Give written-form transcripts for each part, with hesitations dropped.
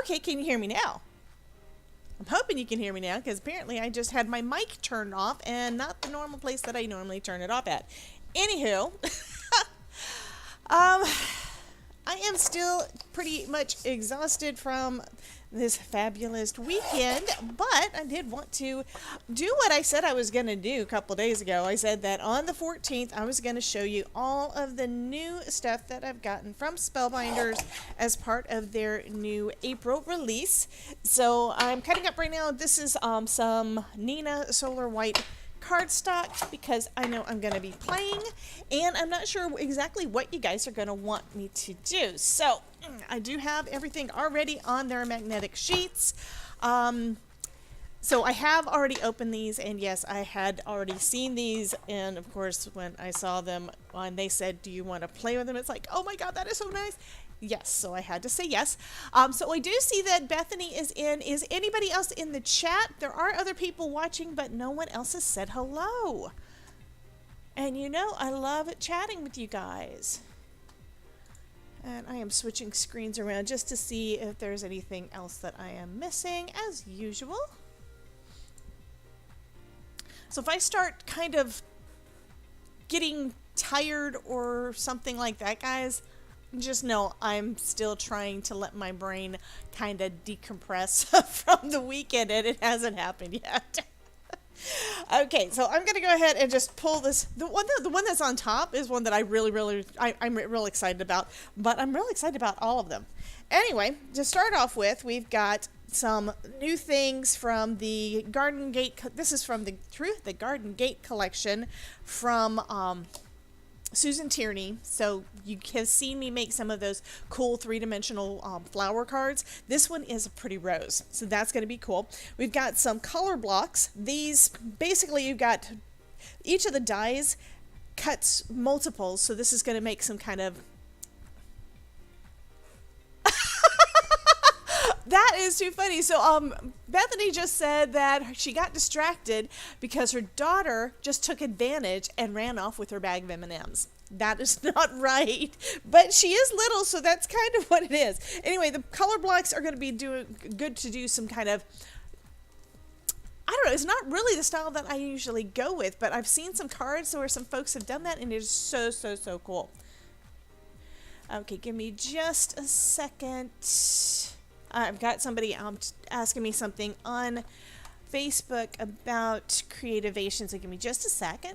Okay, can you hear me now? I'm hoping you can hear me now, because apparently I just had my mic turned off and not the normal place that I normally turn it off at. Anywho, I am still pretty much exhausted from this fabulous weekend, but I did want to do what I said I was going to do a couple days ago. I said that on the 14th I was going to show you all of the new stuff that I've gotten from Spellbinders as part of their new April release. So I'm cutting up right now. This is some Nina Solar White cardstock, because I know I'm going to be playing and I'm not sure exactly what you guys are going to want me to do. So I do have everything already on their magnetic sheets. So I have already opened these, and yes, I had already seen these, and of course when I saw them and they said, do you want to play with them, it's like, oh my god, that is so nice. Yes, so I had to say yes. So I do see that Bethany is in. Is anybody else in the chat? There are other people watching, but no one else has said hello. And you know, I love chatting with you guys. And I am switching screens around just to see if there's anything else that I am missing, as usual. So if I start kind of getting tired or something like that, guys, just know I'm still trying to let my brain kind of decompress from the weekend, and it hasn't happened yet. Okay, so I'm going to go ahead and just pull this. The one that's on top is one that I'm real excited about, but I'm really excited about all of them. Anyway, to start off with, we've got some new things from the Garden Gate. This is from the Garden Gate collection from Susan Tierney. So you have seen me make some of those cool three-dimensional flower cards. This one is a pretty rose, so that's going to be cool. We've got some color blocks. These, basically, you've got each of the dies cuts multiples, so this is going to make some kind of that is too funny. So Bethany just said that she got distracted because her daughter just took advantage and ran off with her bag of M&Ms. That is not right, but she is little, so that's kind of what it is. Anyway, the color blocks are going to be good to do some kind of, I don't know, it's not really the style that I usually go with, but I've seen some cards where some folks have done that, and it is so, so, so cool. Okay, give me just a second. I've got somebody asking me something on Facebook about creativation, so give me just a second.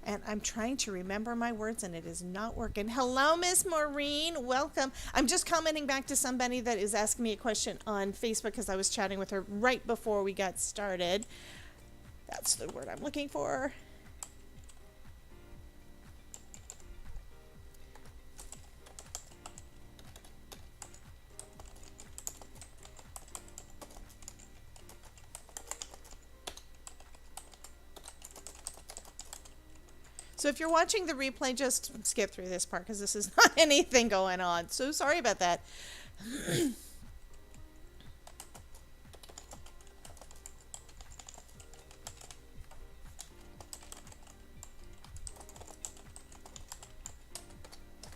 And I'm trying to remember my words, and it is not working. Hello, Miss Maureen. Welcome. I'm just commenting back to somebody that is asking me a question on Facebook because I was chatting with her right before we got started. That's the word I'm looking for. So if you're watching the replay, just skip through this part because this is not anything going on. So sorry about that.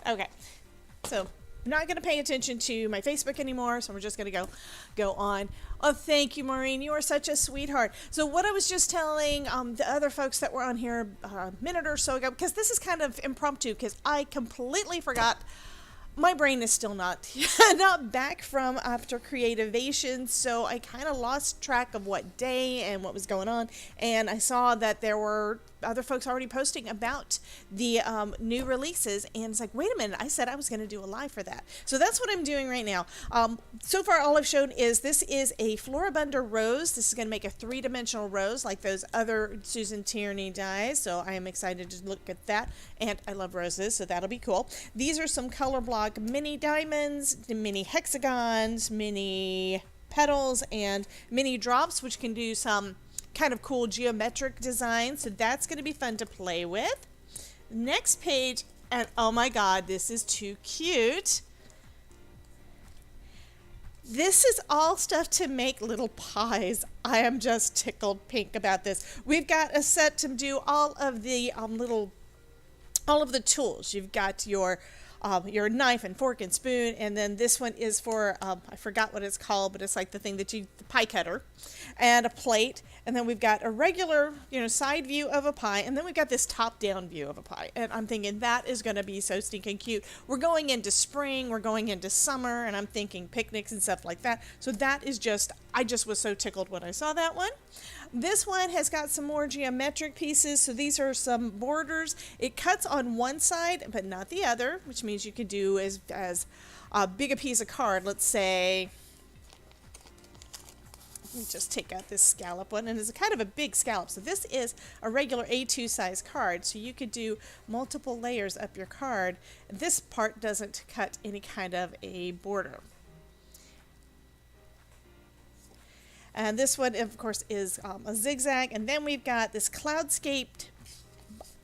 Okay, so I'm not going to pay attention to my Facebook anymore, so we're just going to go on. Oh, thank you, Maureen. You are such a sweetheart. So what I was just telling the other folks that were on here a minute or so ago, because this is kind of impromptu, because I completely forgot. My brain is still not back from after Creativation, so I kind of lost track of what day and what was going on. And I saw that there were other folks already posting about the new releases, and it's like, wait a minute, I said I was going to do a live for that. So that's what I'm doing right now. So far all I've shown is this is a Floribunda rose. This is going to make a 3-dimensional rose like those other Susan Tierney dies, so I am excited to look at that, and I love roses, so that'll be cool. These are some color block mini diamonds, mini hexagons, mini petals, and mini drops, which can do some kind of cool geometric design, so that's going to be fun to play with. Next page, and oh my god, this is too cute. This is all stuff to make little pies. I am just tickled pink about this. We've got a set to do all of the all of the tools. You've got your knife and fork and spoon, and then this one is for I forgot what it's called, but it's like the thing that the pie cutter, and a plate, and then we've got a regular side view of a pie, and then we've got this top down view of a pie, and I'm thinking that is going to be so stinking cute. We're going into spring, we're going into summer, and I'm thinking picnics and stuff like that, so that is just, I just was so tickled when I saw that one. This one has got some more geometric pieces, so these are some borders. It cuts on one side but not the other, which means you could do as big a piece of card. Let's say, let me just take out this scallop one, and it's kind of a big scallop. So this is a regular A2 size card, so you could do multiple layers up your card. This part doesn't cut any kind of a border. And this one, of course, is a zigzag. And then we've got this cloudscaped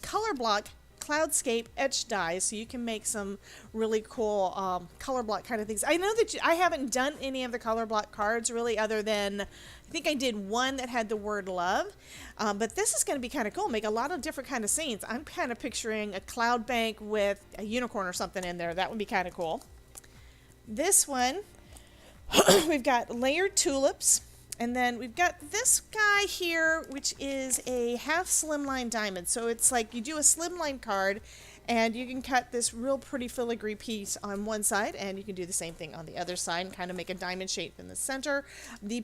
color block, cloudscape etched dies, so you can make some really cool color block kind of things. I know that I haven't done any of the color block cards really, other than I think I did one that had the word love. But this is going to be kind of cool. Make a lot of different kind of scenes. I'm kind of picturing a cloud bank with a unicorn or something in there. That would be kind of cool. This one, we've got layered tulips. And then we've got this guy here, which is a half slimline diamond. So it's like you do a slimline card, and you can cut this real pretty filigree piece on one side, and you can do the same thing on the other side and kind of make a diamond shape in the center. The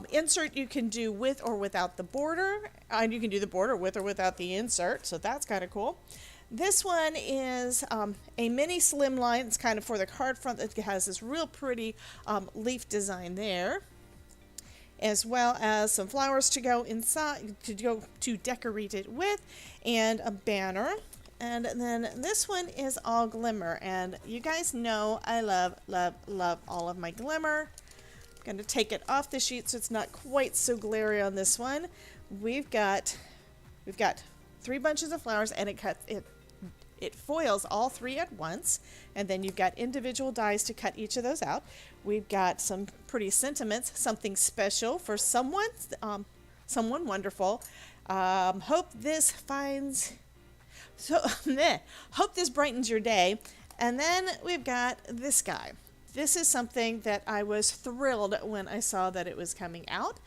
insert you can do with or without the border, and you can do the border with or without the insert, so that's kind of cool. This one is a mini slimline. It's kind of for the card front. It has this real pretty leaf design there, as well as some flowers to go inside, to decorate it with, and a banner. And then this one is all glimmer, and you guys know I love, love, love all of my glimmer. I'm going to take it off the sheet so it's not quite so glary on this one. We've got 3 bunches of flowers, and it foils all 3 at once, and then you've got individual dies to cut each of those out. We've got some pretty sentiments, something special for someone wonderful. Hope this brightens your day. And then we've got this guy. This is something that I was thrilled when I saw that it was coming out.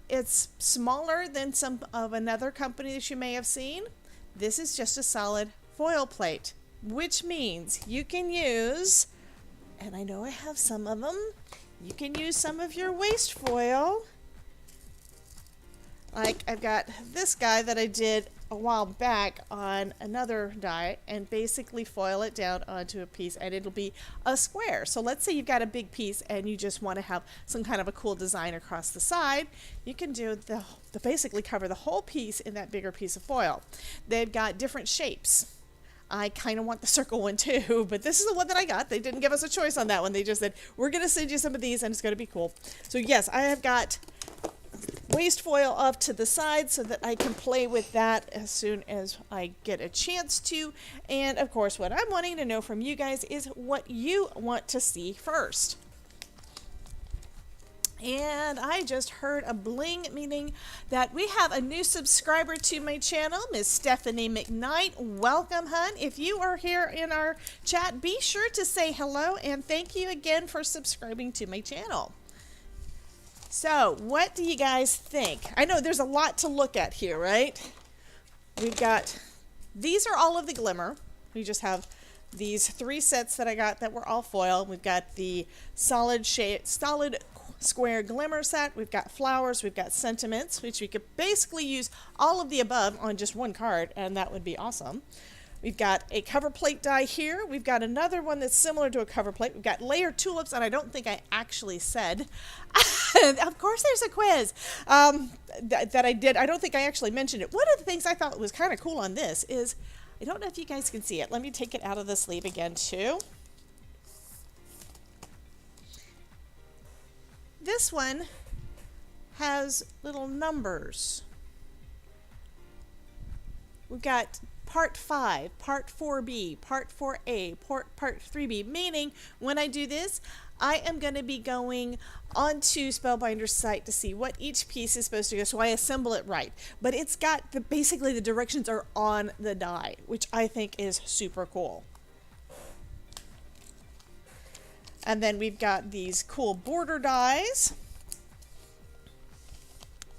It's smaller than some of another company that you may have seen. This is just a solid foil plate, which means you can use, and I know I have some of them, you can use some of your waste foil. Like I've got this guy that I did a while back on another die, and basically foil it down onto a piece, and it'll be a square. So let's say you've got a big piece and you just want to have some kind of a cool design across the side. You can do the basically cover the whole piece in that bigger piece of foil. They've got different shapes. I kind of want the circle one too, but this is the one that I got. They didn't give us a choice on that one. They just said, we're going to send you some of these and it's going to be cool. So yes, I have got waste foil off to the side so that I can play with that as soon as I get a chance to. And of course, what I'm wanting to know from you guys is what you want to see first. And I just heard a bling, meaning that we have a new subscriber to my channel, Miss Stephanie McKnight. Welcome, hun. If you are here in our chat, be sure to say hello, and thank you again for subscribing to my channel. So, what do you guys think? I know there's a lot to look at here, right? We've got, these are all of the glimmer. We just have these 3 sets that I got that were all foil. We've got the solid square glimmer set. We've got flowers. We've got sentiments, which we could basically use all of the above on just one card, and that would be awesome. We've got a cover plate die here. We've got another one that's similar to a cover plate. We've got layered tulips, and I don't think I actually said. Of course there's a quiz that I did. I don't think I actually mentioned it. One of the things I thought was kind of cool on this is, I don't know if you guys can see it. Let me take it out of the sleeve again too. This one has little numbers. We've got Part 5, Part 4B, Part 4A, Part 3B, meaning when I do this, I am going to be going onto Spellbinders site to see what each piece is supposed to go, so I assemble it right. But it's got, basically the directions are on the die, which I think is super cool. And then we've got these cool border dies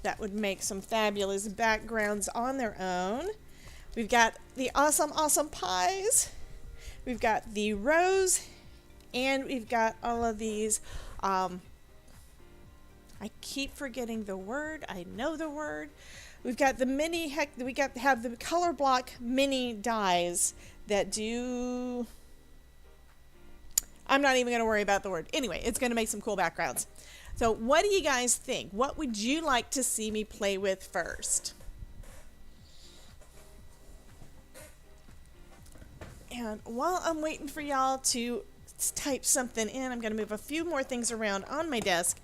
that would make some fabulous backgrounds on their own. We've got the awesome, awesome pies. We've got the rose, and we've got all of these. I keep forgetting the word. I know the word. We've got the mini. Have the color block mini dies that do. I'm not even going to worry about the word. Anyway, it's going to make some cool backgrounds. So, what do you guys think? What would you like to see me play with first? And while I'm waiting for y'all to type something in, I'm going to move a few more things around on my desk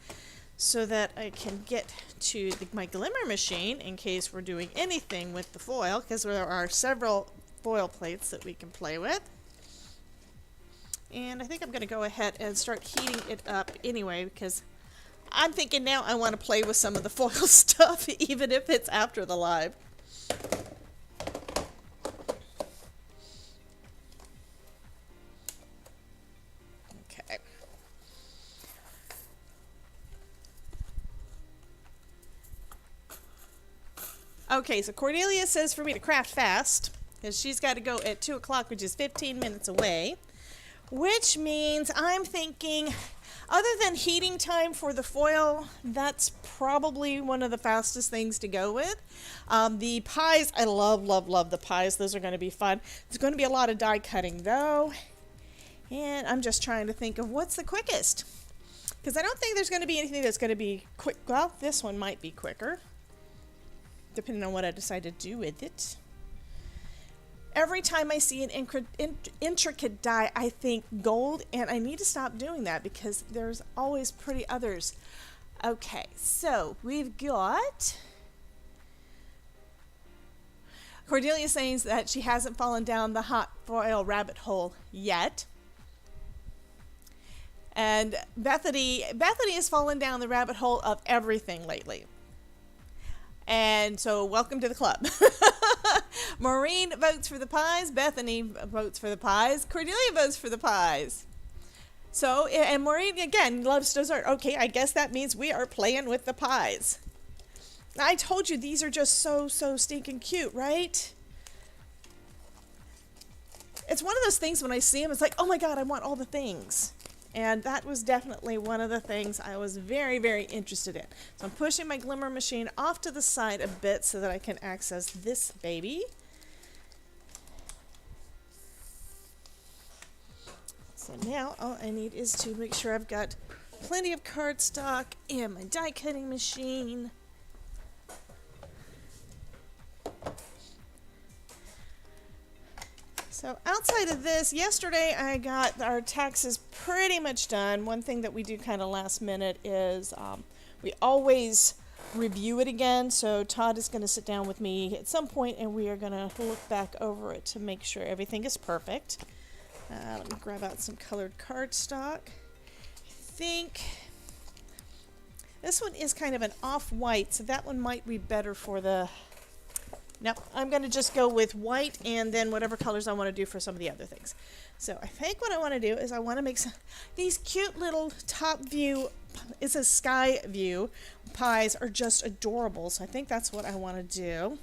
so that I can get to my glimmer machine in case we're doing anything with the foil, because there are several foil plates that we can play with. And I think I'm going to go ahead and start heating it up anyway, because I'm thinking now I want to play with some of the foil stuff, even if it's after the live. Okay, so Cordelia says for me to craft fast, because she's got to go at 2 o'clock, which is 15 minutes away, which means I'm thinking, other than heating time for the foil, that's probably one of the fastest things to go with. The pies, I love, love, love the pies. Those are going to be fun. There's going to be a lot of die cutting, though, and I'm just trying to think of what's the quickest, because I don't think there's going to be anything that's going to be quick. Well, this one might be quicker, depending on what I decide to do with it. Every time I see an intricate die, I think gold, and I need to stop doing that because there's always pretty others. Okay, so we've got Cordelia saying that she hasn't fallen down the hot foil rabbit hole yet. And Bethany has fallen down the rabbit hole of everything lately. And so welcome to the club. Maureen votes for the pies. Bethany votes for the pies. Cordelia votes for the pies. So, and Maureen, again, loves dessert. Okay, I guess that means we are playing with the pies. I told you, these are just so stinking cute, right? It's one of those things when I see them, it's like, oh my God, I want all the things. And that was definitely one of the things I was very, very interested in. So I'm pushing my glimmer machine off to the side a bit so that I can access this baby. So now all I need is to make sure I've got plenty of cardstock and my die cutting machine. So outside of this, yesterday I got our taxes pretty much done. One thing that we do kind of last minute is we always review it again. So Todd is going to sit down with me at some point and we are going to look back over it to make sure everything is perfect. Let me grab out some colored cardstock. I think this one is kind of an off-white, so that one might be better for the... No, I'm going to just go with white and then whatever colors I want to do for some of the other things. So I think what I want to do is I want to make some, these cute little top view, it's a sky view, pies are just adorable. So I think that's what I want to do.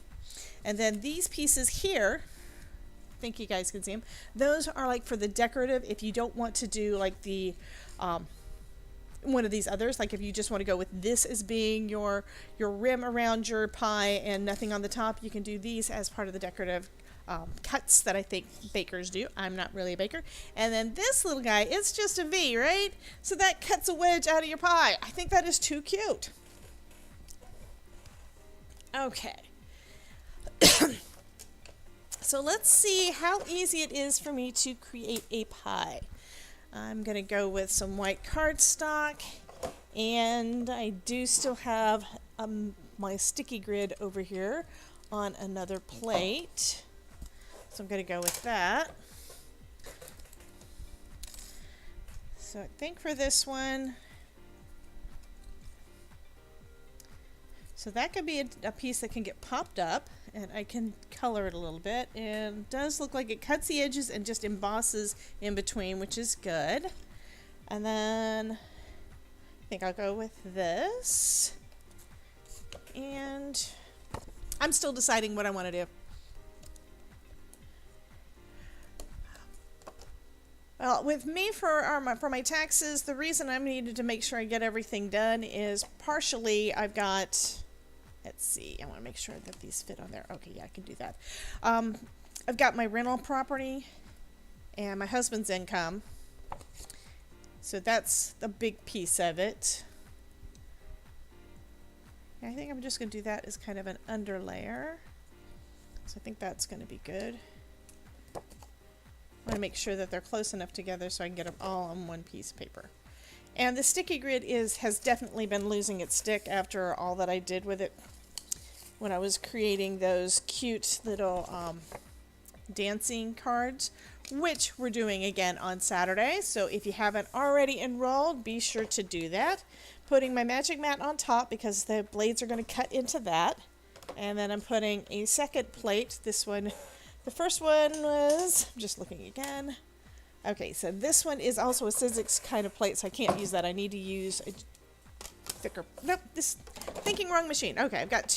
And then these pieces here, I think you guys can see them. Those are like for the decorative if you don't want to do like the one of these others. Like if you just want to go with this as being your rim around your pie and nothing on the top, you can do these as part of the decorative cuts that I think bakers do. I'm not really a baker. And then this little guy, it's just a V, right? So that cuts a wedge out of your pie. I think that is too cute. Okay. So let's see how easy it is for me to create a pie. I'm going to go with some white cardstock, and I do still have my sticky grid over here on another plate. So I'm going to go with that. So I think for this one, so that could be a piece that can get popped up, and I can color it a little bit. And it does look like it cuts the edges and just embosses in between, which is good. And then I think I'll go with this. And I'm still deciding what I want to do. Well, with me for my taxes, the reason I needed to make sure I get everything done is partially I've got, let's see, I want to make sure that these fit on there. Okay, yeah, I can do that. I've got my rental property and my husband's income. So that's the big piece of it. I think I'm just going to do that as kind of an underlayer. So I think that's going to be good. I want to make sure that they're close enough together so I can get them all on one piece of paper. And the sticky grid has definitely been losing its stick after all that I did with it when I was creating those cute little dancing cards, which we're doing again on Saturday. So if you haven't already enrolled, be sure to do that. Putting my magic mat on top because the blades are going to cut into that. And then I'm putting a second plate. This one, the first one was, I'm just looking again. Okay, so this one is also a Sizzix kind of plate, so I can't use that. I need to use a thicker, nope, this, thinking wrong machine. Okay, I've got a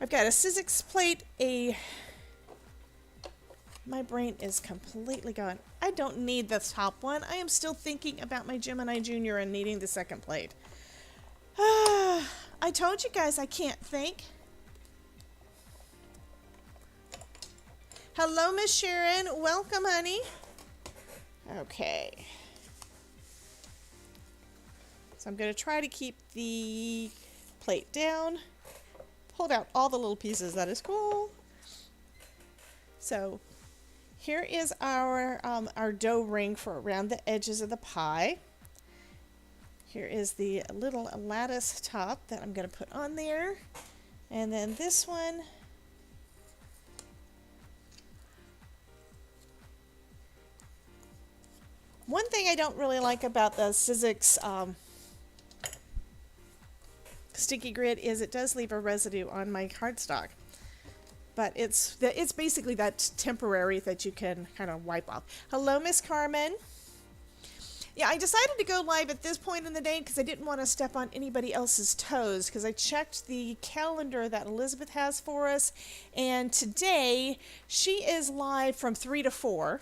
Sizzix plate, my brain is completely gone. I don't need the top one. I am still thinking about my Gemini Junior and needing the second plate. I told you guys I can't think. Hello, Miss Sharon. Welcome, honey. Okay. So I'm going to try to keep the plate down. Pulled out all the little pieces. That is cool. So here is our dough ring for around the edges of the pie. Here is the little lattice top that I'm going to put on there. And then this one. One thing I don't really like about the Sizzix sticky grid is it does leave a residue on my cardstock. But it's basically that temporary that you can kind of wipe off. Hello, Miss Carmen. Yeah, I decided to go live at this point in the day because I didn't want to step on anybody else's toes, because I checked the calendar that Elizabeth has for us, and today she is live from 3 to 4.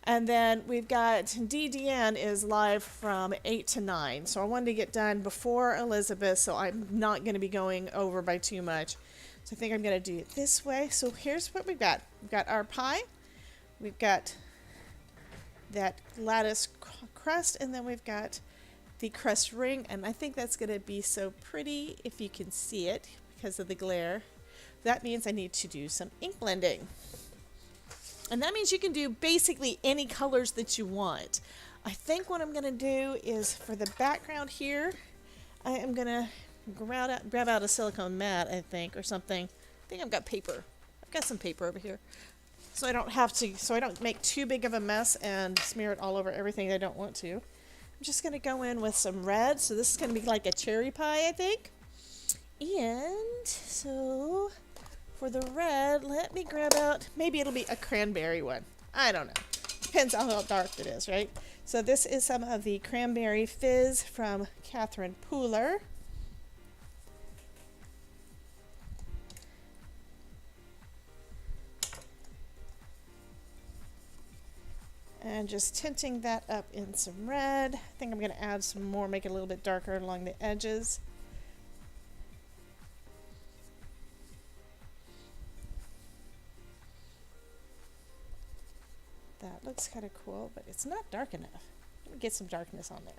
And then we've got DDN is live from 8 to 9. So I wanted to get done before Elizabeth, so I'm not going to be going over by too much. So I think I'm going to do it this way. So here's what we've got. We've got our pie. We've got that lattice crust, and then we've got the crust ring. And I think that's going to be so pretty if you can see it because of the glare. That means I need to do some ink blending. And that means you can do basically any colors that you want. I think what I'm going to do is for the background here, I am going to grab out a silicone mat, I think, or something. I think I've got paper. I've got some paper over here. So I don't make too big of a mess and smear it all over everything I don't want to. I'm just going to go in with some red. So this is going to be like a cherry pie, I think. And so for the red, let me grab out, maybe it'll be a cranberry one. I don't know. Depends on how dark it is, right? So this is some of the cranberry fizz from Catherine Pooler. And just tinting that up in some red. I think I'm going to add some more, make it a little bit darker along the edges. That looks kind of cool, but it's not dark enough. Let me get some darkness on there.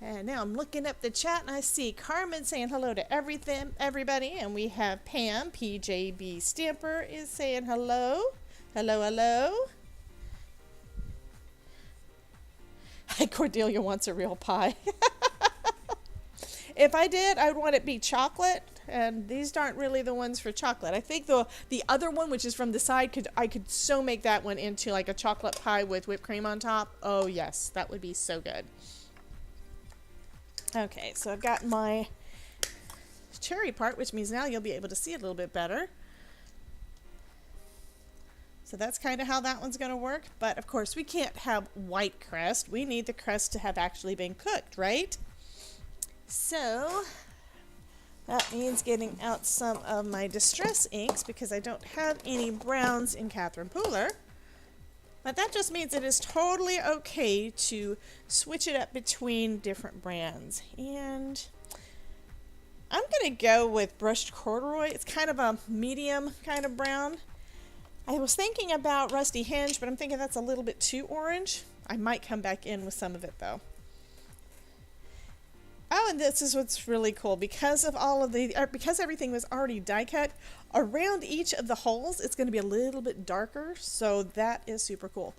And now I'm looking up the chat and I see Carmen saying hello to everybody. And we have Pam, PJB Stamper, is saying hello. Hello, hello. Cordelia wants a real pie. If I did, I would want it to be chocolate. And these aren't really the ones for chocolate. I think the other one, which is from the side, I could so make that one into like a chocolate pie with whipped cream on top. Oh yes, that would be so good. Okay, so I've got my cherry part, which means now you'll be able to see it a little bit better. So that's kind of how that one's going to work. But of course, we can't have white crust. We need the crust to have actually been cooked, right? So that means getting out some of my distress inks because I don't have any browns in Catherine Pooler. But that just means it is totally okay to switch it up between different brands. And I'm going to go with brushed corduroy. It's kind of a medium kind of brown. I was thinking about rusty hinge, but I'm thinking that's a little bit too orange. I might come back in with some of it though. Oh, and this is what's really cool. Because of all of because everything was already die cut, around each of the holes, it's going to be a little bit darker. So that is super cool.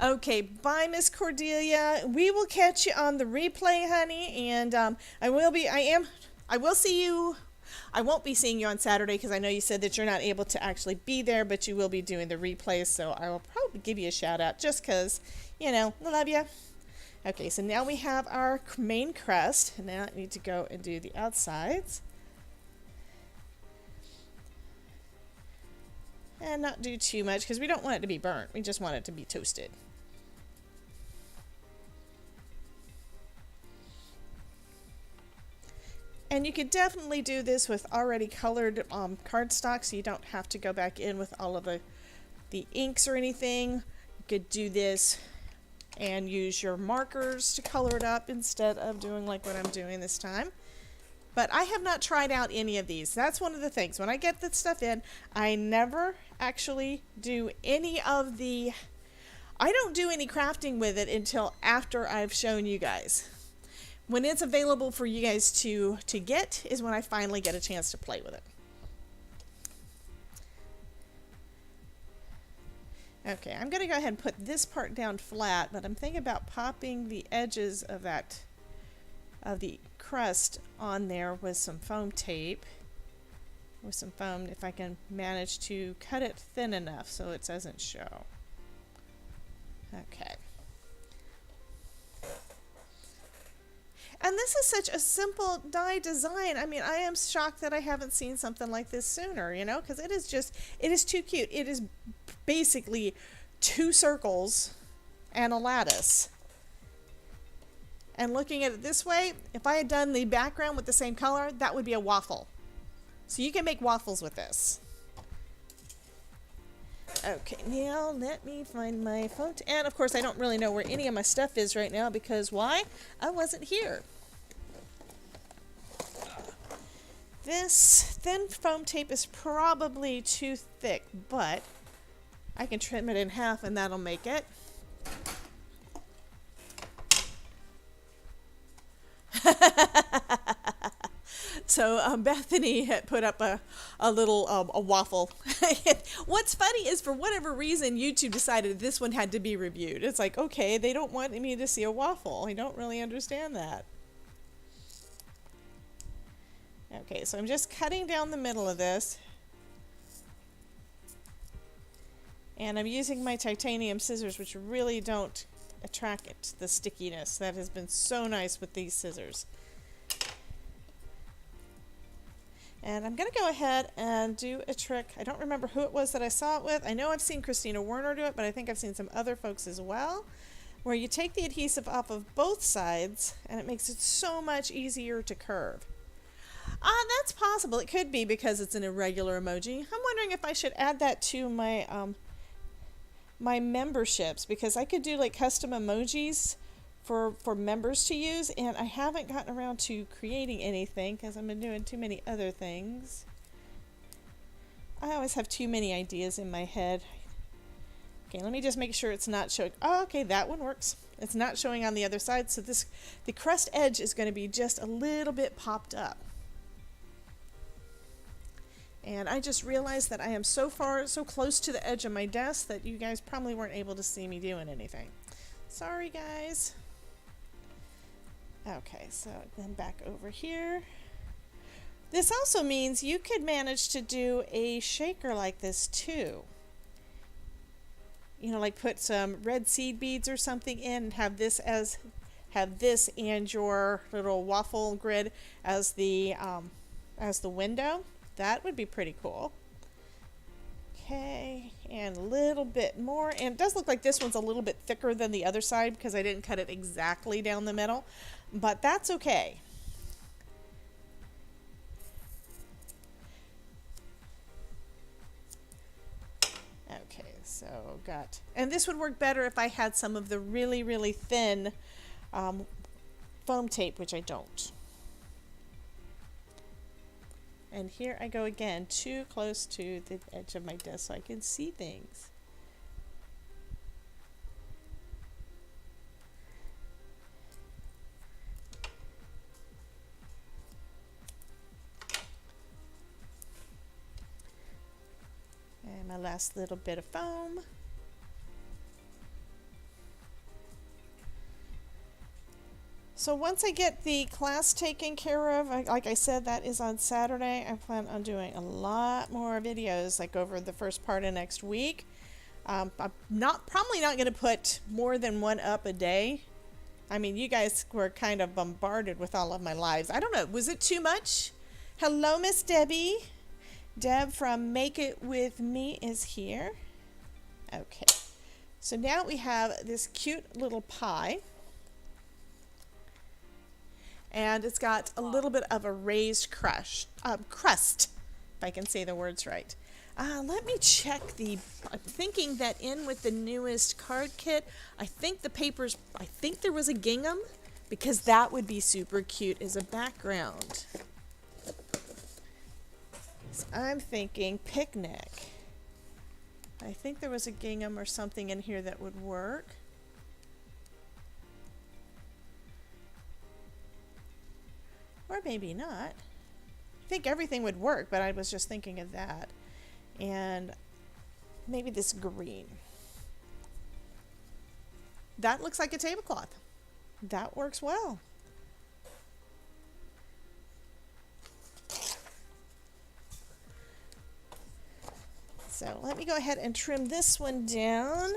Okay, bye, Miss Cordelia. We will catch you on the replay, honey. And I will see you. I won't be seeing you on Saturday because I know you said that you're not able to actually be there, but you will be doing the replays. So I will probably give you a shout out just because, you know, I love you. Okay, so now we have our main crust, and now I need to go and do the outsides. And not do too much, because we don't want it to be burnt. We just want it to be toasted. And you could definitely do this with already colored cardstock, so you don't have to go back in with all of the inks or anything. You could do this and use your markers to color it up instead of doing like what I'm doing this time. But I have not tried out any of these. That's one of the things. When I get this stuff in, I never actually do any of the... I don't do any crafting with it until after I've shown you guys. When it's available for you guys to get is when I finally get a chance to play with it. Okay, I'm going to go ahead and put this part down flat, but I'm thinking about popping the edges of the crust on there with some foam tape. With some foam, if I can manage to cut it thin enough so it doesn't show. Okay. And this is such a simple die design. I mean, I am shocked that I haven't seen something like this sooner, you know, because it is too cute. It is basically 2 circles and a lattice. And looking at it this way, if I had done the background with the same color, that would be a waffle. So you can make waffles with this. Okay, now let me find my phone. And of course, I don't really know where any of my stuff is right now because why? I wasn't here. This thin foam tape is probably too thick, but I can trim it in half and that'll make it. So Bethany had put up a little a waffle. What's funny is for whatever reason YouTube decided this one had to be reviewed. It's like, okay, they don't want me to see a waffle. I don't really understand that. Okay, so I'm just cutting down the middle of this. And I'm using my titanium scissors, which really don't attract the stickiness. That has been so nice with these scissors. And I'm going to go ahead and do a trick. I don't remember who it was that I saw it with. I know I've seen Christina Werner do it, but I think I've seen some other folks as well, where you take the adhesive off of both sides, and it makes it so much easier to curve. That's possible. It could be because it's an irregular emoji. I'm wondering if I should add that to my my memberships, because I could do like custom emojis for members to use, and I haven't gotten around to creating anything because I've been doing too many other things. I always have too many ideas in my head. Okay, let me just make sure it's not showing. Oh, okay, that one works. It's not showing on the other side, so the crust edge is going to be just a little bit popped up. And I just realized that I am so close to the edge of my desk that you guys probably weren't able to see me doing anything. Sorry, guys. Okay, so then back over here. This also means you could manage to do a shaker like this too. You know, like put some red seed beads or something in and have this and your little waffle grid as the window. That would be pretty cool. Okay, and a little bit more. And it does look like this one's a little bit thicker than the other side because I didn't cut it exactly down the middle, but that's okay. Okay, so got, and this would work better if I had some of the really, really thin foam tape, which I don't. And here I go again, too close to the edge of my desk so I can see things. And my last little bit of foam. So once I get the class taken care of, like I said, that is on Saturday. I plan on doing a lot more videos, like over the first part of next week. I'm probably not going to put more than one up a day. I mean, you guys were kind of bombarded with all of my lives. I don't know, was it too much? Hello, Miss Debbie. Deb from Make It With Me is here. Okay, so now we have this cute little pie. And it's got a little bit of a raised crust, if I can say the words right. Let me check I'm thinking that in with the newest card kit, I think there was a gingham, because that would be super cute as a background. So I'm thinking picnic. I think there was a gingham or something in here that would work. Or maybe not. I think everything would work, but I was just thinking of that. And maybe this green. That looks like a tablecloth. That works well. So let me go ahead and trim this one down.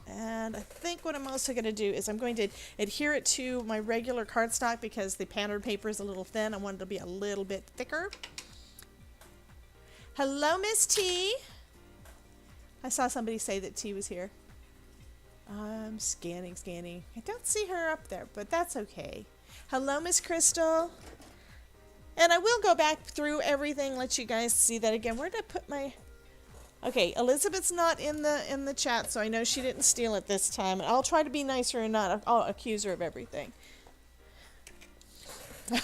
And I think what I'm also going to do is I'm going to adhere it to my regular cardstock because the pattern paper is a little thin. I want it to be a little bit thicker. Hello, Miss T. I saw somebody say that T was here. I'm scanning. I don't see her up there, but that's okay. Hello, Miss Crystal. And I will go back through everything, let you guys see that again. Where did I put my... Okay, Elizabeth's not in the chat, so I know she didn't steal it this time. I'll try to be nicer and not accuse her of everything.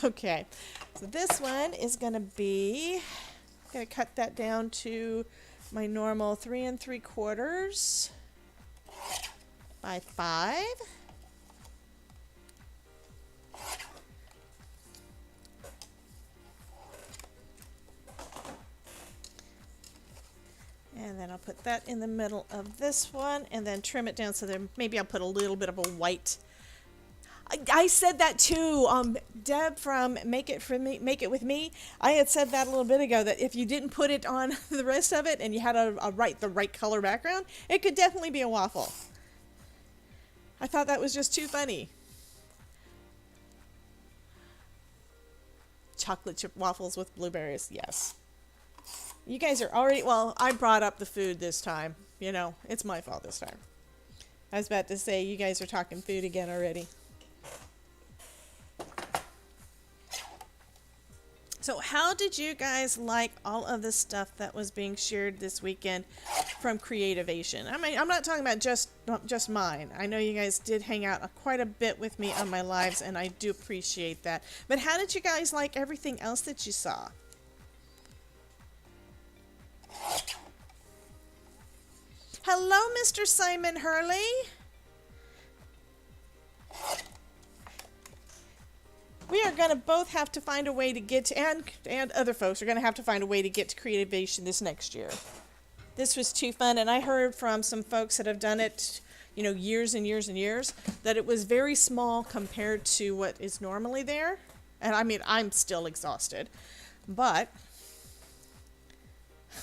Okay, so this one is going to be... I'm going to cut that down to my normal 3 3/4 by 5. And then I'll put that in the middle of this one and then trim it down so that maybe I'll put a little bit of a white. I said that too. Deb from Make It With Me. I had said that a little bit ago, that if you didn't put it on the rest of it and you had the right color background, it could definitely be a waffle. I thought that was just too funny. Chocolate chip waffles with blueberries, yes. You guys are already, well, I brought up the food this time. You know, it's my fault this time. I was about to say, you guys are talking food again already. So how did you guys like all of the stuff that was being shared this weekend from Creativation? I mean, I'm not talking about just mine. I know you guys did hang out quite a bit with me on my lives, and I do appreciate that. But how did you guys like everything else that you saw? Hello, Mr. Simon Hurley. We are going to both have to find a way to get to, and other folks are going to have to find a way to get to Creativation this next year. This was too fun, and I heard from some folks that have done it, you know, years and years and years, that it was very small compared to what is normally there. And I mean, I'm still exhausted, but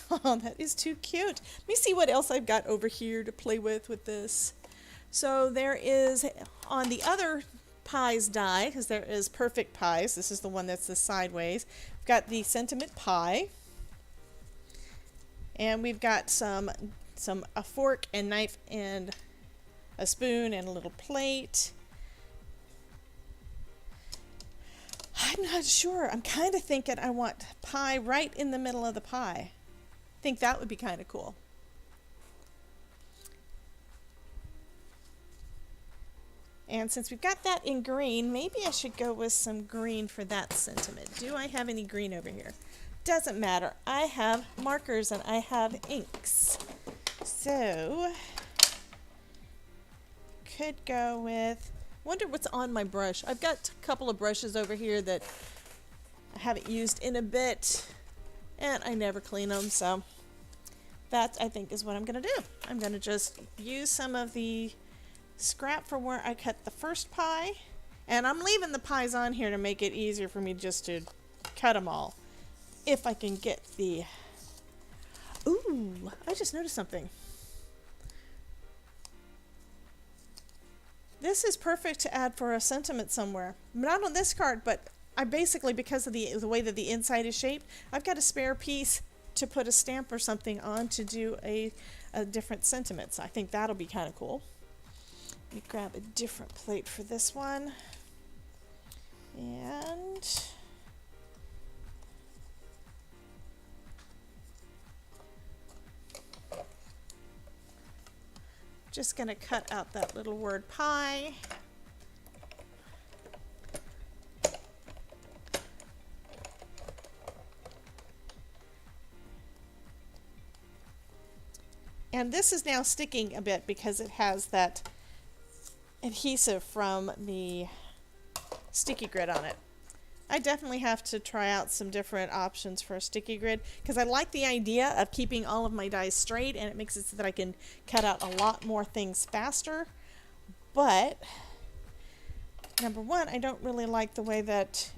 oh, that is too cute. Let me see what else I've got over here to play with this. So there is, on the other pies die, because there is perfect pies. This is the one that's the sideways. We've got the sentiment pie, and we've got a fork and knife and a spoon and a little plate. I'm not sure. I'm kind of thinking I want pie right in the middle of the pie. I think that would be kind of cool. And since we've got that in green, maybe I should go with some green for that sentiment. Do I have any green over here? Doesn't matter. I have markers and I have inks. So, could go with, wonder what's on my brush. I've got a couple of brushes over here that I haven't used in a bit, and I never clean them, so that I think is what I'm going to do. I'm going to just use some of the scrap for where I cut the first pie, and I'm leaving the pies on here to make it easier for me just to cut them all. If I can get the... Ooh, I just noticed something. This is perfect to add for a sentiment somewhere. Not on this card, but I basically, because of the way that the inside is shaped, I've got a spare piece to put a stamp or something on to do a different sentiment. So I think that'll be kind of cool. Let me grab a different plate for this one. And just going to cut out that little word pie. And this is now sticking a bit because it has that adhesive from the sticky grid on it. I definitely have to try out some different options for a sticky grid because I like the idea of keeping all of my dies straight, and it makes it so that I can cut out a lot more things faster. But number one, I don't really like the way that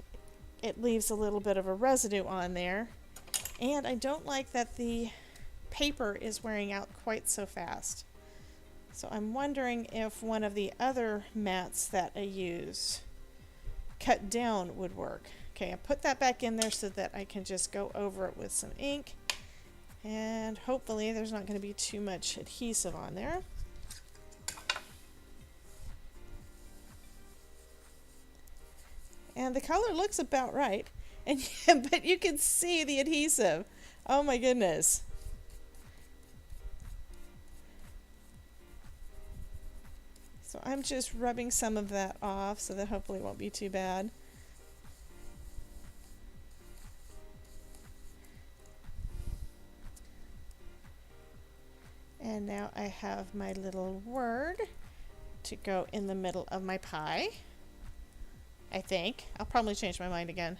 it leaves a little bit of a residue on there, and I don't like that the paper is wearing out quite so fast. So I'm wondering if one of the other mats that I use cut down would work. Okay, I put that back in there so that I can just go over it with some ink, and hopefully there's not going to be too much adhesive on there. And the color looks about right, and but you can see the adhesive. Oh my goodness. So I'm just rubbing some of that off so that hopefully it won't be too bad. And now I have my little word to go in the middle of my pie. I think. I'll probably change my mind again.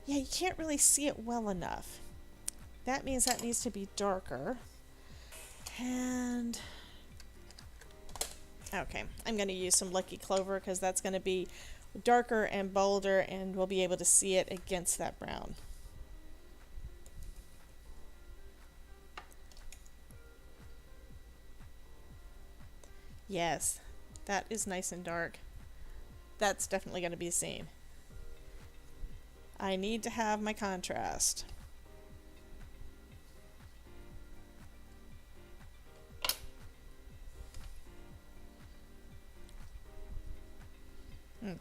Yeah, you can't really see it well enough. That means that needs to be darker. And okay, I'm going to use some Lucky Clover because that's going to be darker and bolder, and we'll be able to see it against that brown. Yes, that is nice and dark. That's definitely going to be seen. I need to have my contrast.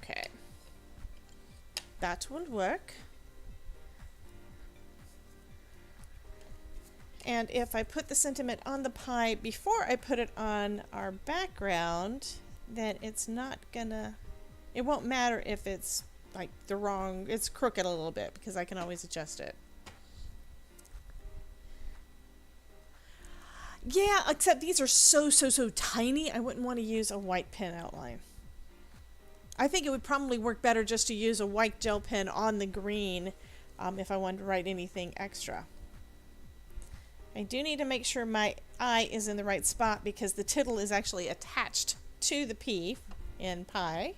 Okay. that will work. And if I put the sentiment on the pie before I put it on our background, then it's not gonna, it won't matter if it's like the wrong, it's crooked a little bit because I can always adjust it. Yeah, except these are so tiny, I wouldn't want to use a white pen outline. I think it would probably work better just to use a white gel pen on the green if I wanted to write anything extra. I do need to make sure my I is in the right spot because the tittle is actually attached to the P in pie.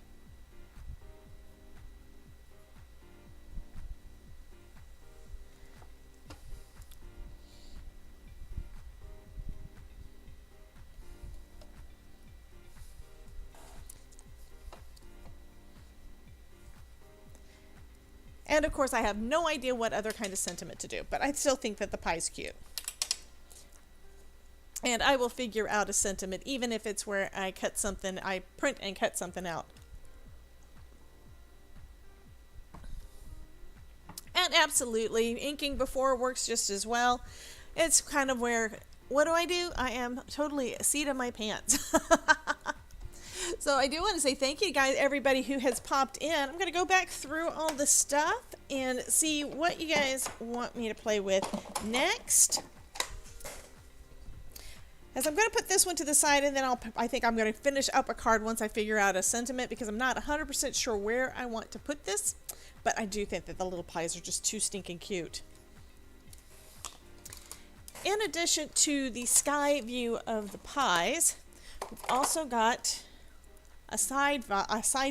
And of course I have no idea what other kind of sentiment to do, but I still think that the pie's cute. And I will figure out a sentiment even if it's where I cut something, I print and cut something out. And absolutely, inking before works just as well. It's kind of where, what do? I am totally a seat of my pants. So I do want to say thank you guys, everybody who has popped in. I'm going to go back through all the stuff and see what you guys want me to play with next. As I'm going to put this one to the side, and then I think I'm going to finish up a card once I figure out a sentiment, because I'm not 100% sure where I want to put this, but I do think that the little pies are just too stinking cute. In addition to the sky view of the pies, we've also got a side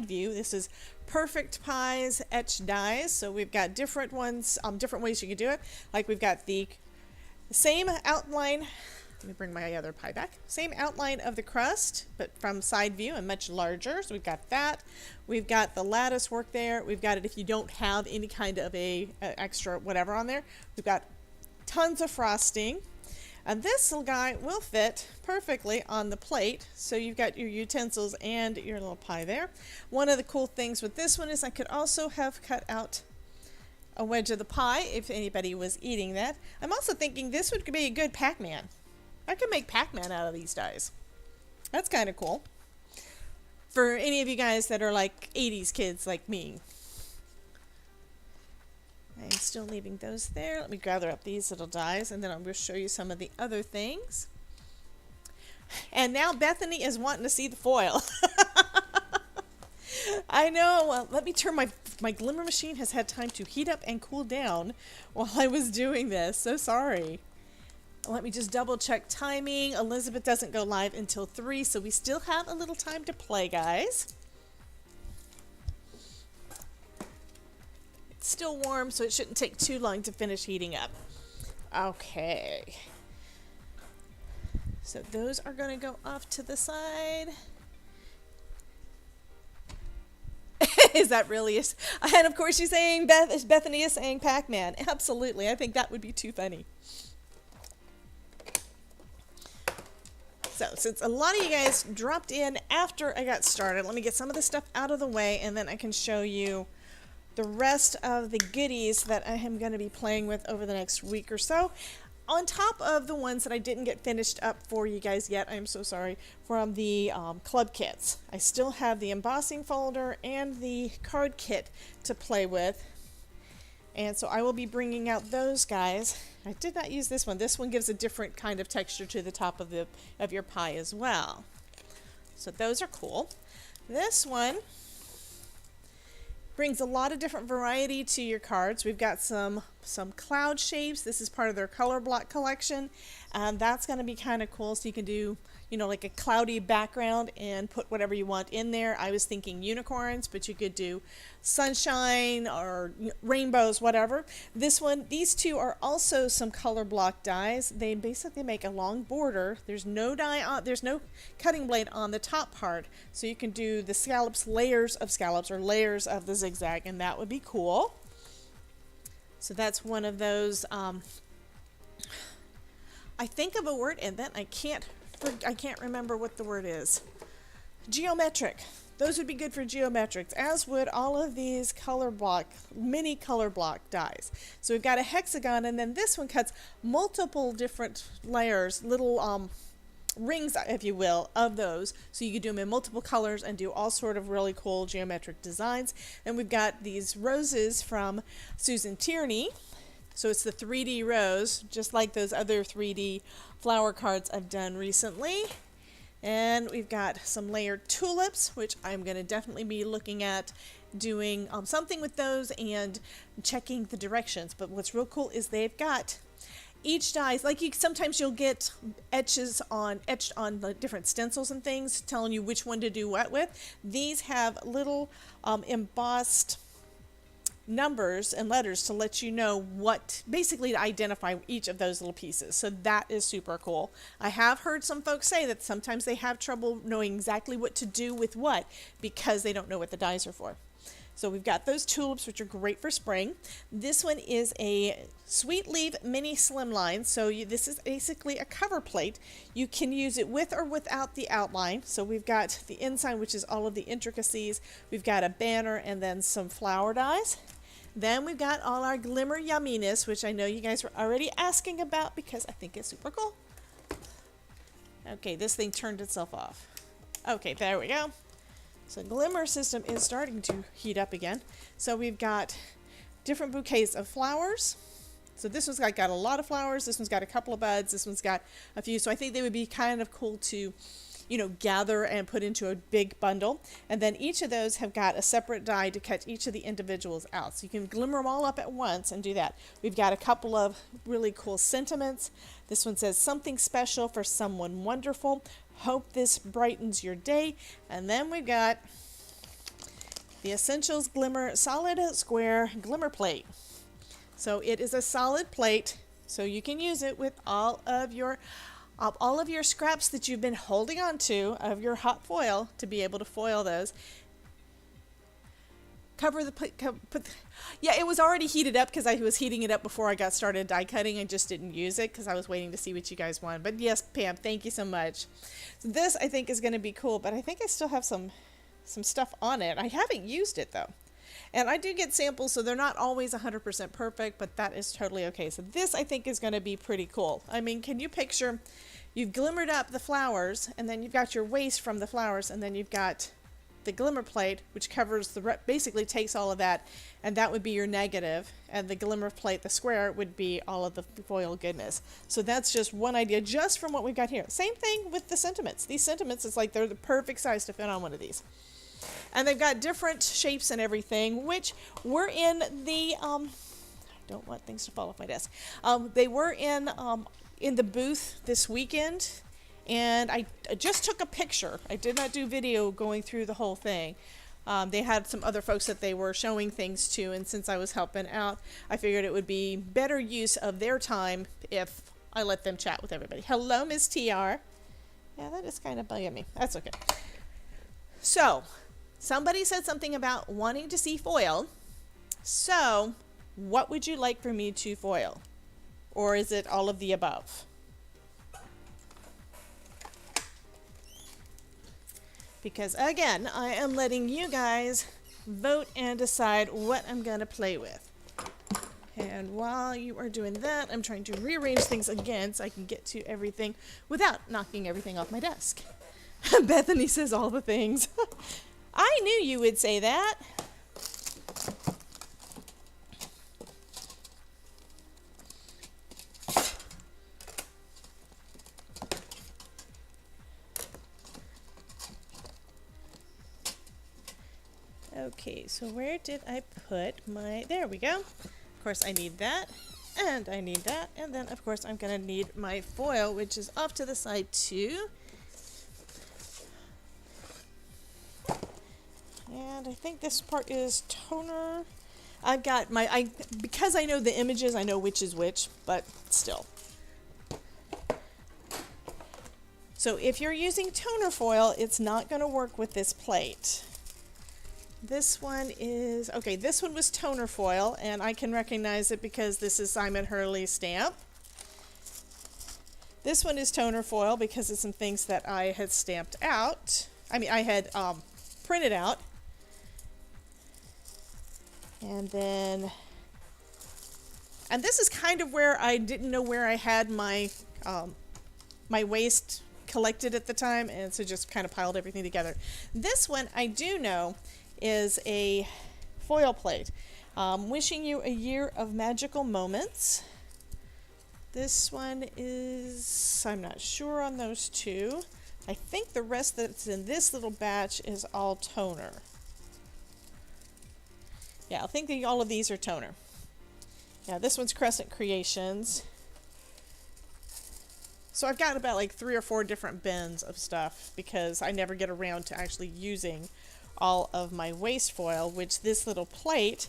view. This is Perfect Pies etched dies. So we've got different ones, different ways you can do it. Like we've got the same outline. Let me bring my other pie back. Same outline of the crust, but from side view and much larger. So we've got that. We've got the lattice work there. We've got it if you don't have any kind of a extra whatever on there. We've got tons of frosting. And this little guy will fit perfectly on the plate. So you've got your utensils and your little pie there. One of the cool things with this one is I could also have cut out a wedge of the pie if anybody was eating that. I'm also thinking this would be a good Pac-Man. I could make Pac-Man out of these dies. That's kind of cool. For any of you guys that are like 80s kids like me. I'm still leaving those there. Let me gather up these little dies and then I'm going to show you some of the other things. And now Bethany is wanting to see the foil. I know. Well, let me turn my glimmer machine has had time to heat up and cool down while I was doing this. So sorry. Let me just double check timing. Elizabeth doesn't go live until 3, so we still have a little time to play, guys. It's still warm, so it shouldn't take too long to finish heating up. Okay. So those are going to go off to the side. Is that really? And of course she's saying, Bethany is saying Pac-Man. Absolutely. I think that would be too funny. So since a lot of you guys dropped in after I got started, let me get some of this stuff out of the way and then I can show you the rest of the goodies that I am going to be playing with over the next week or so. On top of the ones that I didn't get finished up for you guys yet, I'm so sorry, from the club kits. I still have the embossing folder and the card kit to play with. And so I will be bringing out those guys. I did not use this one. This one gives a different kind of texture to the top of your pie as well. So those are cool. This one brings a lot of different variety to your cards. We've got some cloud shapes. This is part of their color block collection. And that's going to be kind of cool. So you can do, you know, like a cloudy background and put whatever you want in there. I was thinking unicorns, but you could do sunshine or rainbows, whatever. This one, these two are also some color block dies. They basically make a long border. There's no die on, there's no cutting blade on the top part. So you can do the scallops, layers of scallops or layers of the zigzag, and that would be cool. So that's one of those. I think of a word and then I can't remember what the word is. Geometric. Those would be good for geometrics, as would all of these color block, mini color block dies. So we've got a hexagon, and then this one cuts multiple different layers, little rings, if you will, of those. So you could do them in multiple colors and do all sort of really cool geometric designs. And we've got these roses from Susan Tierney. So it's the 3D rose, just like those other 3D flower cards I've done recently. And we've got some layered tulips, which I'm going to definitely be looking at doing something with those and checking the directions. But what's real cool is they've got each die, like sometimes you'll get etched on the different stencils and things telling you which one to do what with. These have little embossed numbers and letters to let you know what, basically to identify each of those little pieces. So that is super cool. I have heard some folks say that sometimes they have trouble knowing exactly what to do with what because they don't know what the dies are for. So we've got those tulips, which are great for spring. This one is a Sweet Leaf Mini Slimline. So this is basically a cover plate. You can use it with or without the outline. So we've got the inside, which is all of the intricacies. We've got a banner and then some flower dies. Then we've got all our glimmer yumminess, which I know you guys were already asking about because I think it's super cool. Okay, this thing turned itself off. Okay, there we go. So glimmer system is starting to heat up again. So we've got different bouquets of flowers. So this one's got a lot of flowers. This one's got a couple of buds. This one's got a few. So I think they would be kind of cool to, you know, gather and put into a big bundle. And then each of those have got a separate die to cut each of the individuals out. So you can glimmer them all up at once and do that. We've got a couple of really cool sentiments. This one says, something special for someone wonderful. Hope this brightens your day. And then we've got the Essentials Glimmer Solid Square Glimmer Plate. So it is a solid plate, so you can use it with all of your scraps that you've been holding on to of your hot foil to be able to foil those. Cover the plate. Yeah, it was already heated up because I was heating it up before I got started die cutting. I just didn't use it because I was waiting to see what you guys wanted. But yes, Pam, thank you so much. So this I think is going to be cool, but I think I still have some stuff on it. I haven't used it though. And I do get samples, so they're not always 100% perfect, but that is totally okay. So this I think is going to be pretty cool. I mean, can you picture, you've glimmered up the flowers, and then you've got your waste from the flowers, and then you've got the glimmer plate, which covers basically takes all of that, and that would be your negative, and the glimmer plate, the square, would be all of the foil goodness. So that's just one idea just from what we've got here. Same thing with the sentiments. These sentiments, it's like they're the perfect size to fit on one of these. And they've got different shapes and everything, which were in the, I don't want things to fall off my desk. They were in the booth this weekend, and I just took a picture. I did not do video going through the whole thing. They had some other folks that they were showing things to, and since I was helping out, I figured it would be better use of their time if I let them chat with everybody. Hello, Ms. TR. Yeah, that is kind of bugging me. That's okay. So, somebody said something about wanting to see foil. So, what would you like for me to foil? Or is it all of the above? Because again, I am letting you guys vote and decide what I'm going to play with. And while you are doing that, I'm trying to rearrange things again so I can get to everything without knocking everything off my desk. Bethany says all the things. I knew you would say that. Okay, so where did I put my, there we go. Of course I need that, and I need that, and then of course I'm gonna need my foil, which is off to the side too. And I think this part is toner. I've got my, because I know the images, I know which is which, but still. So if you're using toner foil, it's not going to work with this plate. This one is, okay, this one was toner foil, and I can recognize it because this is Simon Hurley's stamp. This one is toner foil because it's some things that I had stamped out. I mean, I had print it out. And then, and this is kind of where I didn't know where I had my my waste collected at the time, and so just kind of piled everything together. This one I do know is a foil plate. Wishing you a year of magical moments. This one is, I'm not sure on those two. I think the rest that's in this little batch is all toner. Yeah, I think all of these are toner. Yeah, this one's Crescent Creations. So I've got about like 3 or 4 different bins of stuff because I never get around to actually using all of my waste foil, which this little plate,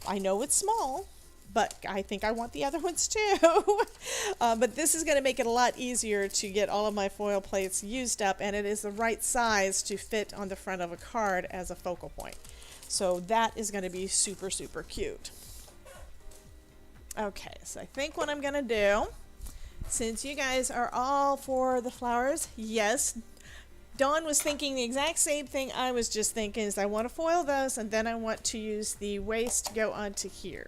I know it's small, but I think I want the other ones too. But this is going to make it a lot easier to get all of my foil plates used up, and it is the right size to fit on the front of a card as a focal point. So that is going to be super, super cute. Okay, so I think what I'm going to do, since you guys are all for the flowers, yes, Dawn was thinking the exact same thing I was just thinking, is I want to foil those, and then I want to use the waste to go onto here.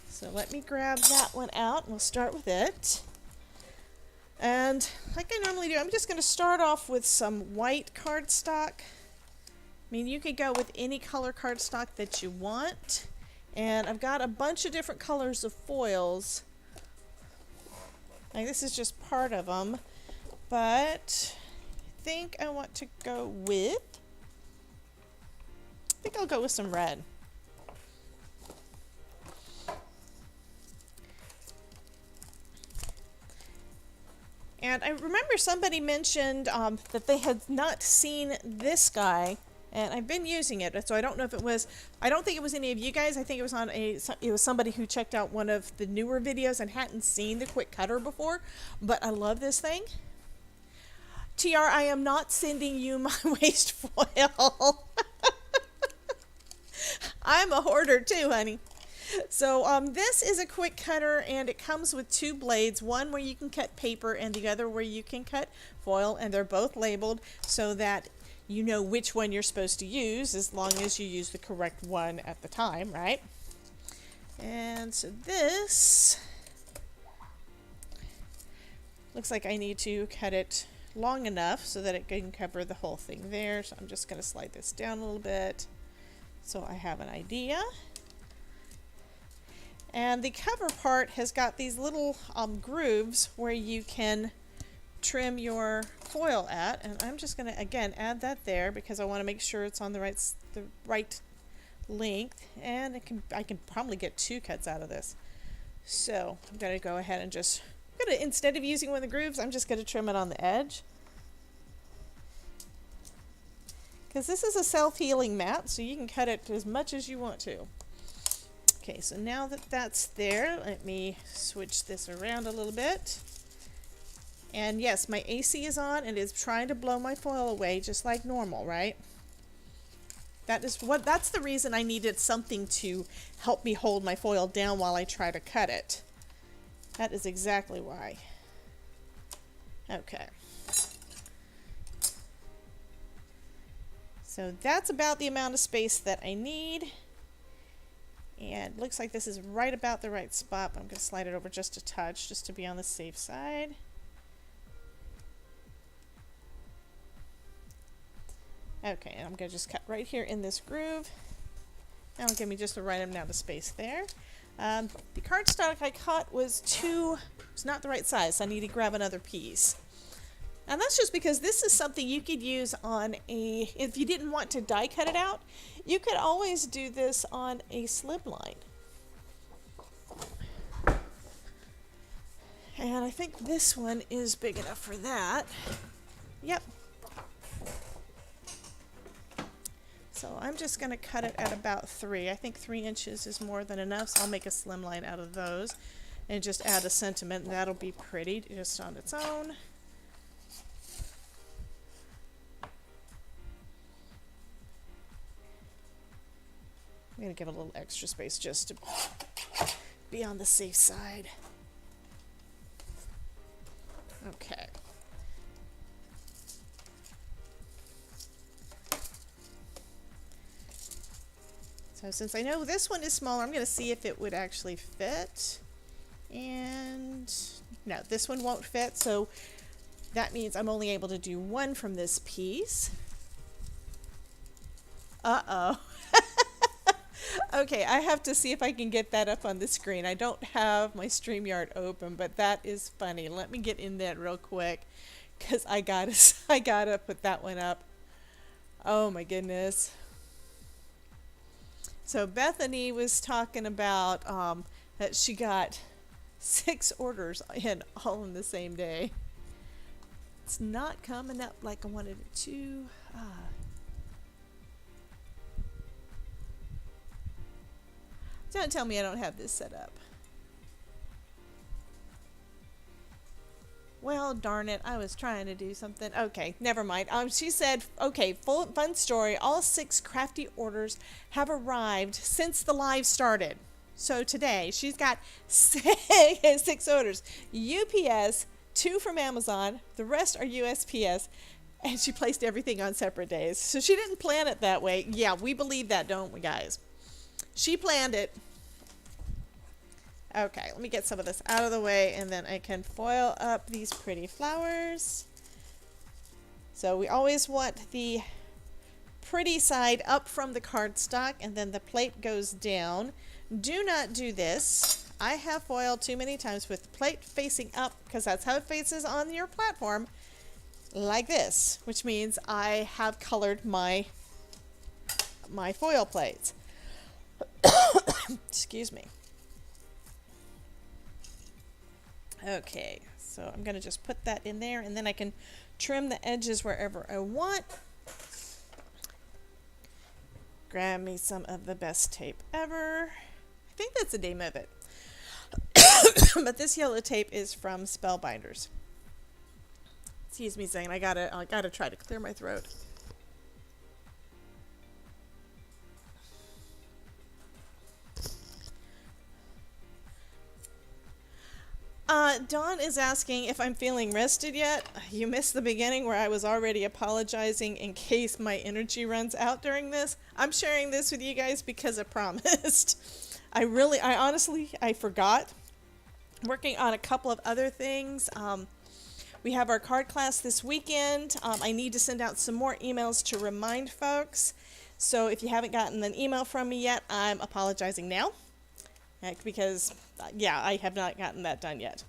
So let me grab that one out, and we'll start with it. And like I normally do, I'm just going to start off with some white cardstock. I mean, you could go with any color cardstock that you want. And I've got a bunch of different colors of foils. Like this is just part of them. But I think I want to go with, I think I'll go with some red. And I remember somebody mentioned that they had not seen this guy, and I've been using it, so I don't know if it was, I don't think it was any of you guys. I think it was on it was somebody who checked out one of the newer videos and hadn't seen the quick cutter before, but I love this thing. TR, I am not sending you my waste foil. I'm a hoarder too, honey. So this is a quick cutter, and it comes with 2 blades, one where you can cut paper and the other where you can cut foil, and they're both labeled so that you know which one you're supposed to use as long as you use the correct one at the time, right? And so this looks like I need to cut it long enough so that it can cover the whole thing there. So I'm just going to slide this down a little bit so I have an idea. And the cover part has got these little grooves where you can trim your foil at, and I'm just going to again add that there because I want to make sure it's on the right length, and I can probably get 2 cuts out of this. So I'm going to go ahead and just instead of using one of the grooves, I'm just going to trim it on the edge because this is a self-healing mat, so you can cut it as much as you want to. Okay, so now that that's there, let me switch this around a little bit. And yes, my AC is on and it's trying to blow my foil away just like normal, right? That's the reason I needed something to help me hold my foil down while I try to cut it. That is exactly why. Okay. So that's about the amount of space that I need. And it looks like this is right about the right spot, but I'm going to slide it over just a touch just to be on the safe side. Okay, and I'm going to just cut right here in this groove. That'll give me just the right amount of space there. The cardstock I cut was not the right size, so I need to grab another piece. And that's just because this is something you could use on if you didn't want to die cut it out, you could always do this on a slimline. And I think this one is big enough for that. Yep. So I'm just going to cut it at about 3. I think 3 inches is more than enough, so I'll make a slimline out of those and just add a sentiment, and that'll be pretty just on its own. I'm going to give it a little extra space just to be on the safe side. Okay. So since I know this one is smaller, I'm going to see if it would actually fit. And no, this one won't fit. So that means I'm only able to do one from this piece. Uh-oh. Okay, I have to see if I can get that up on the screen. I don't have my StreamYard open, but that is funny. Let me get in that real quick because I gotta put that one up. Oh my goodness. So Bethany was talking about that she got 6 orders in all in the same day. It's not coming up like I wanted it to. Don't tell me I don't have this set up. Well, darn it, I was trying to do something. Okay, never mind. She said, okay, fun story. All 6 crafty orders have arrived since the live started. So today, she's got 6 orders. UPS, 2 from Amazon, the rest are USPS, and she placed everything on separate days. So she didn't plan it that way. Yeah, we believe that, don't we, guys? She planned it. Okay, let me get some of this out of the way, and then I can foil up these pretty flowers. So we always want the pretty side up from the cardstock, and then the plate goes down. Do not do this. I have foiled too many times with the plate facing up, because that's how it faces on your platform, like this, which means I have colored my foil plates. Excuse me. Okay, so I'm going to just put that in there, and then I can trim the edges wherever I want. Grab me some of the best tape ever. I think that's the name of it. But this yellow tape is from Spellbinders. Excuse me a second, I gotta try to clear my throat. Dawn is asking if I'm feeling rested yet. You missed the beginning where I was already apologizing in case my energy runs out during this. I'm sharing this with you guys because I promised. I honestly forgot. Working on a couple of other things. We have our card class this weekend. I need to send out some more emails to remind folks. So if you haven't gotten an email from me yet, I'm apologizing now. Because, yeah, I have not gotten that done yet.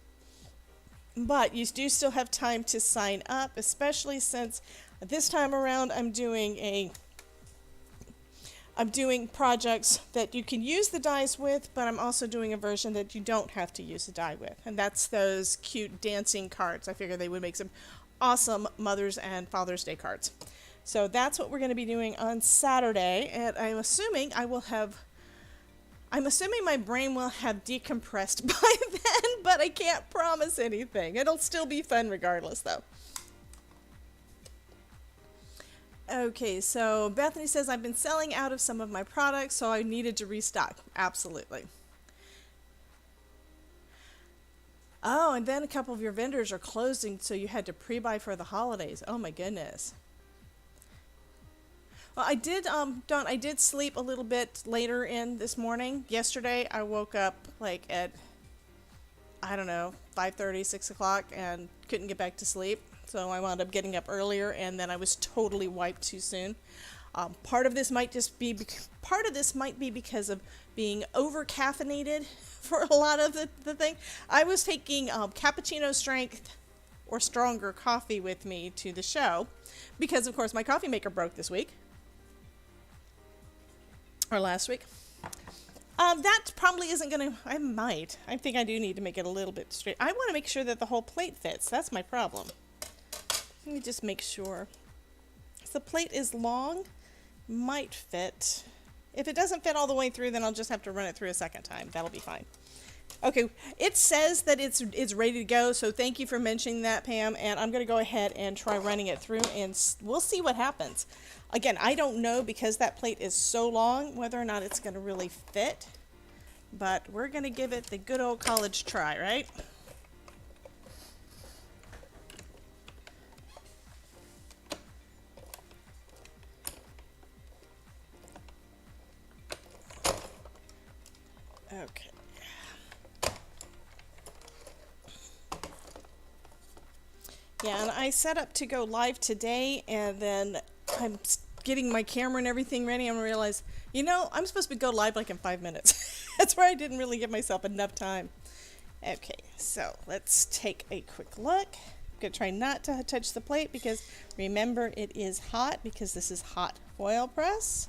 But you do still have time to sign up, especially since this time around I'm doing projects that you can use the dies with, but I'm also doing a version that you don't have to use the die with. And that's those cute dancing cards. I figure they would make some awesome Mother's and Father's Day cards. So that's what we're going to be doing on Saturday, and I'm assuming my brain will have decompressed by then, but I can't promise anything. It'll still be fun regardless, though. Okay, so Bethany says, I've been selling out of some of my products, so I needed to restock. Absolutely. Oh, and then a couple of your vendors are closing, so you had to pre-buy for the holidays. Oh my goodness. Well, I did sleep a little bit later in this morning. Yesterday, I woke up like at, I don't know, 5:30, 6 o'clock, and couldn't get back to sleep. So I wound up getting up earlier, and then I was totally wiped too soon. Part of this might be because of being over caffeinated for a lot of the thing. I was taking cappuccino strength or stronger coffee with me to the show because, of course, my coffee maker broke this week. Or last week. That probably isn't going to... I think I do need to make it a little bit straight. I want to make sure that the whole plate fits. That's my problem. Let me just make sure. If the plate is long, might fit. If it doesn't fit all the way through, then I'll just have to run it through a second time. That'll be fine. Okay, it says that it's ready to go, so thank you for mentioning that, Pam, and I'm going to go ahead and try running it through, and we'll see what happens. Again, I don't know, because that plate is so long, whether or not it's going to really fit, but we're going to give it the good old college try, right? Okay. Yeah, and I set up to go live today, and then I'm getting my camera and everything ready, and I realize, you know, I'm supposed to go live like in 5 minutes. That's where I didn't really give myself enough time. Okay, so let's take a quick look. I'm going to try not to touch the plate because remember it is hot because this is hot foil press.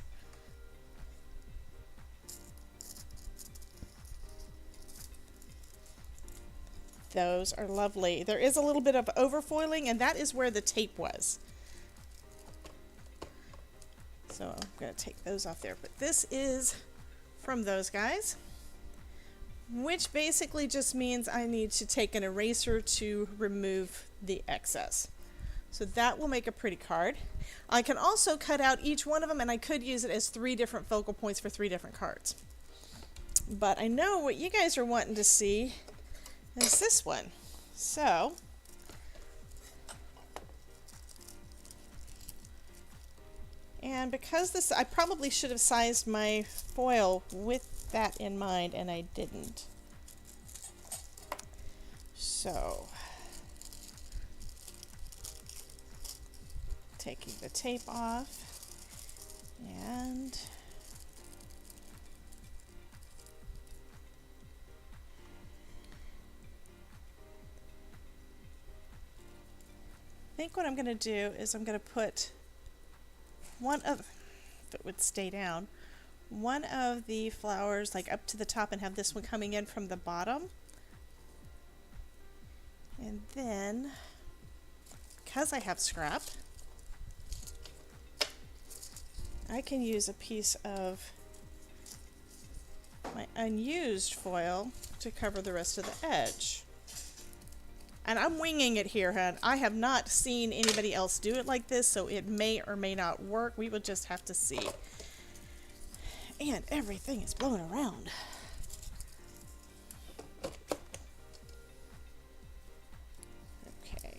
Those are lovely. There is a little bit of overfoiling, and that is where the tape was. So I'm going to take those off there. But this is from those guys, which basically just means I need to take an eraser to remove the excess. So that will make a pretty card. I can also cut out each one of them, and I could use it as 3 different focal points for 3 different cards. But I know what you guys are wanting to see is this one. So and because this, I probably should have sized my foil with that in mind, and I didn't. So taking the tape off, and I think what I'm going to do is I'm going to put one of, if it would stay down, one of the flowers like up to the top and have this one coming in from the bottom. And then, because I have scrap, I can use a piece of my unused foil to cover the rest of the edge. And I'm winging it here, hon. I have not seen anybody else do it like this, so it may or may not work. We will just have to see. And everything is blowing around. Okay.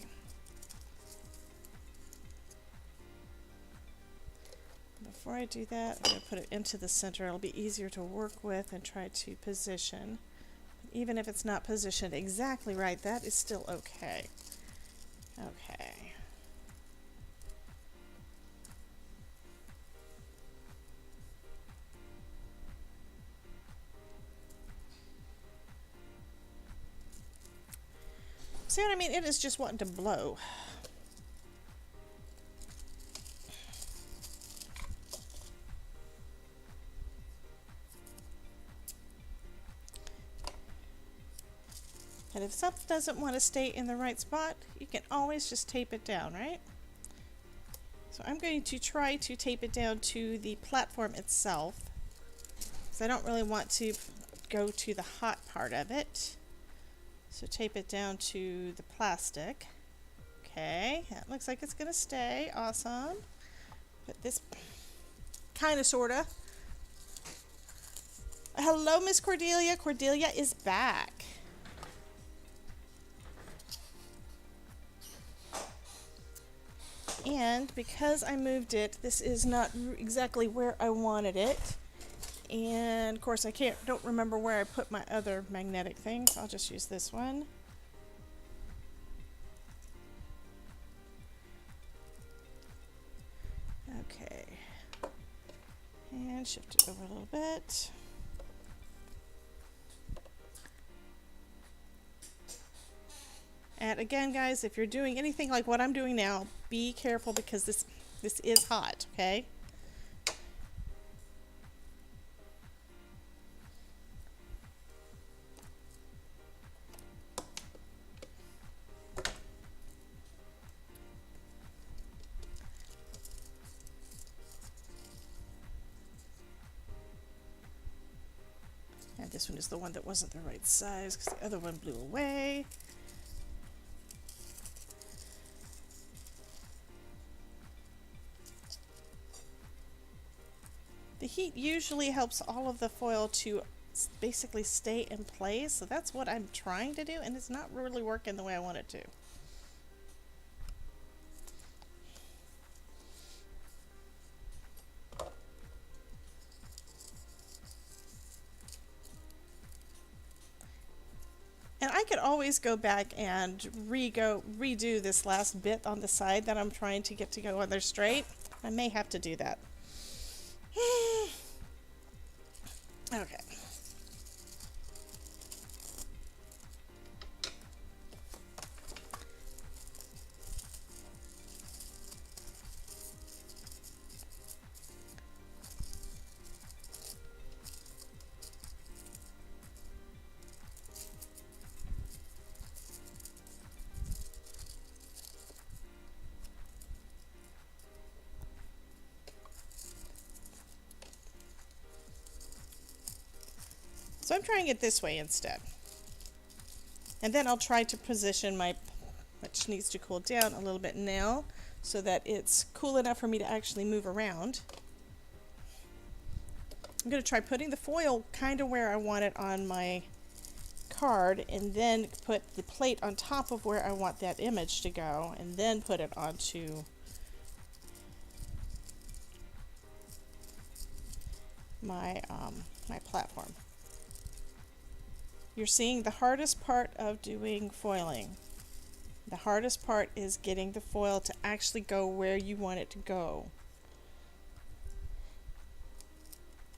Before I do that, I'm going to put it into the center. It'll be easier to work with and try to position. Even if it's not positioned exactly right, that is still okay. Okay. See what I mean? It is just wanting to blow. And if something doesn't want to stay in the right spot, you can always just tape it down, right? So I'm going to try to tape it down to the platform itself, because I don't really want to go to the hot part of it. So tape it down to the plastic. Okay, that looks like it's going to stay. Awesome. But this kind of, sort of. Hello, Miss Cordelia. Cordelia is back. And because I moved it, this is not exactly where I wanted it. And of course I don't remember where I put my other magnetic thing, so I'll just use this one. Okay. And shift it over a little bit. And again, guys, if you're doing anything like what I'm doing now, be careful because this is hot, okay? And this one is the one that wasn't the right size because the other one blew away. The heat usually helps all of the foil to basically stay in place, so that's what I'm trying to do, and it's not really working the way I want it to. And I could always go back and redo this last bit on the side that I'm trying to get to go on there straight. I may have to do that. Okay. So I'm trying it this way instead. And then I'll try to position my, which needs to cool down a little bit now, so that it's cool enough for me to actually move around. I'm going to try putting the foil kind of where I want it on my card, and then put the plate on top of where I want that image to go, and then put it onto my, my platform. You're seeing the hardest part of doing foiling. The hardest part is getting the foil to actually go where you want it to go.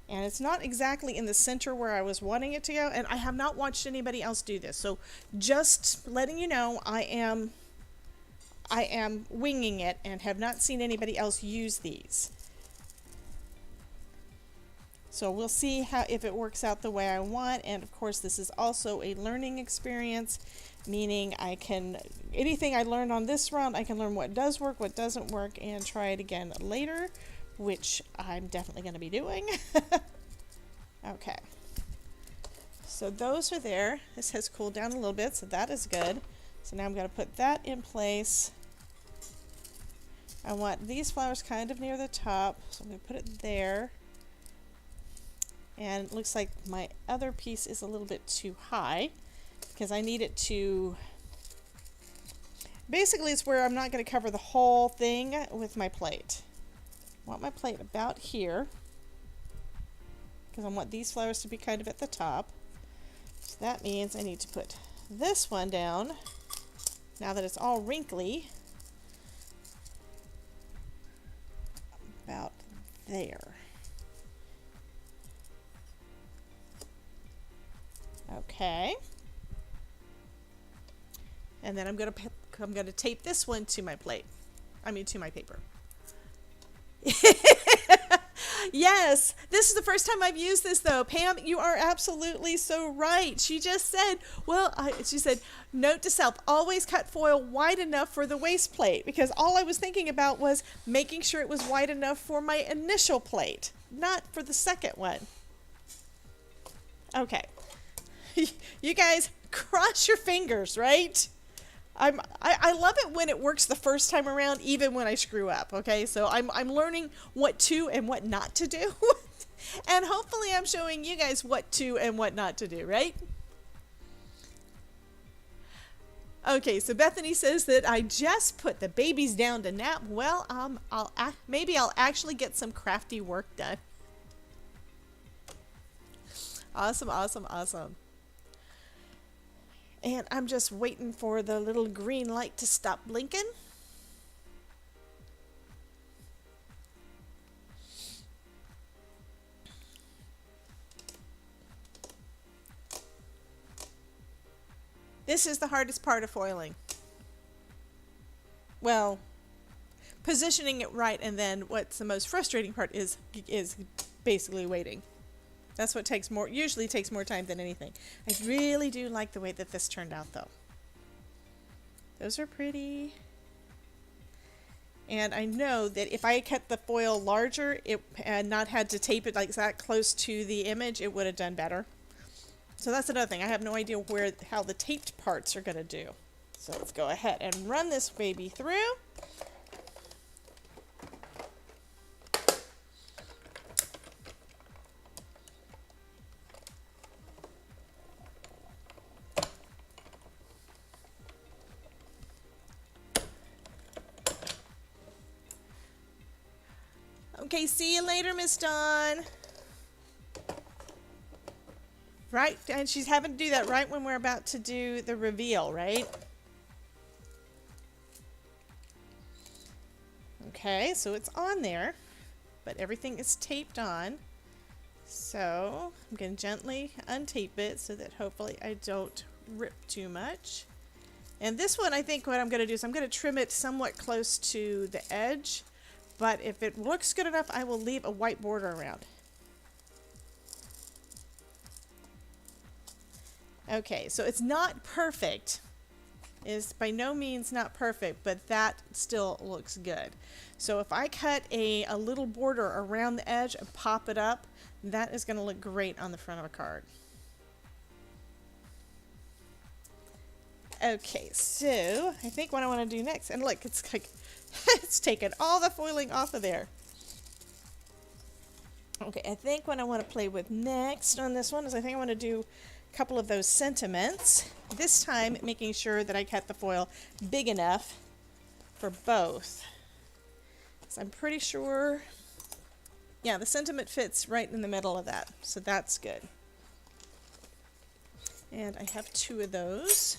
And it's not exactly in the center where I was wanting it to go, and I have not watched anybody else do this. So just letting you know, I am winging it and have not seen anybody else use these. So we'll see how, if it works out the way I want. And of course, this is also a learning experience, meaning I can, anything I learned on this round, I can learn what does work, what doesn't work, and try it again later, which I'm definitely going to be doing. Okay. So those are there. This has cooled down a little bit, so that is good. So now I'm going to put that in place. I want these flowers kind of near the top, so I'm going to put it there. And it looks like my other piece is a little bit too high, because I need it to, basically it's where I'm not going to cover the whole thing with my plate. I want my plate about here, because I want these flowers to be kind of at the top. So that means I need to put this one down, now that it's all wrinkly, about there. Okay. And then I'm going to tape this one to my plate. I mean, to my paper. Yes, this is the first time I've used this though. Pam, you are absolutely so right. She just said, well, she said, note to self, always cut foil wide enough for the waste plate, because all I was thinking about was making sure it was wide enough for my initial plate, not for the second one. Okay. You guys, cross your fingers, right? I love it when it works the first time around, even when I screw up, okay? So I'm learning what to and what not to do. And hopefully I'm showing you guys what to and what not to do, right? Okay, so Bethany says that I just put the babies down to nap. Well, maybe I'll actually get some crafty work done. Awesome, awesome, awesome. And I'm just waiting for the little green light to stop blinking. This is the hardest part of foiling. Well, positioning it right, and then what's the most frustrating part is basically waiting. That's what usually takes more time than anything. I really do like the way that this turned out though. Those are pretty. And I know that if I had cut the foil larger and not had to tape it like that close to the image, it would have done better. So that's another thing. I have no idea how the taped parts are going to do. So let's go ahead and run this baby through. Okay, see you later, Miss Dawn. Right, and she's having to do that right when we're about to do the reveal, right? Okay, so it's on there, but everything is taped on. So I'm going to gently untape it so that hopefully I don't rip too much. And this one, I think what I'm going to do is I'm going to trim it somewhat close to the edge, but if it looks good enough, I will leave a white border around. Okay, so it's not perfect. It's by no means not perfect, but that still looks good. So if I cut a little border around the edge and pop it up, that is going to look great on the front of a card. Okay, so I think what I want to do next, and look, it's like it's taken all the foiling off of there. Okay, I think what I want to play with next on this one is I think I want to do a couple of those sentiments. This time making sure that I cut the foil big enough for both. So I'm pretty sure, yeah, the sentiment fits right in the middle of that, so that's good. And I have 2 of those.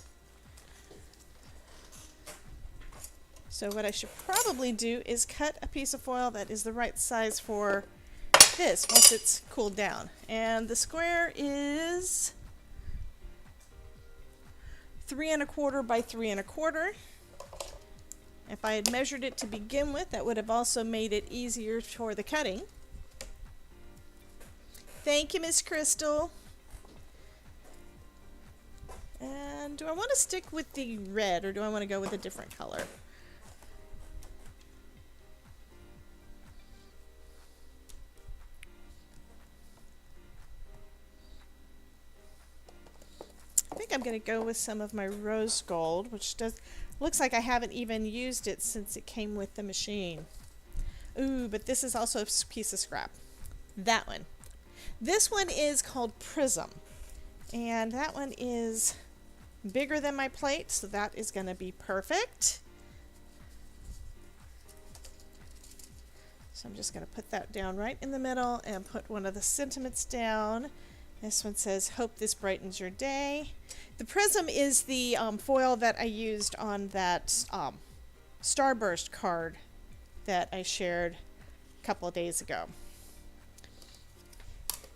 So what I should probably do is cut a piece of foil that is the right size for this once it's cooled down. And the square is 3 1/4 by 3 1/4. If I had measured it to begin with, that would have also made it easier for the cutting. Thank you, Miss Crystal. And do I want to stick with the red or do I want to go with a different color? I think I'm going to go with some of my rose gold, which looks like I haven't even used it since it came with the machine. Ooh, but this is also a piece of scrap. That one. This one is called Prism, and that one is bigger than my plate, so that is going to be perfect. So I'm just going to put that down right in the middle and put one of the sentiments down. This one says, hope this brightens your day. The Prism is the foil that I used on that Starburst card that I shared a couple of days ago.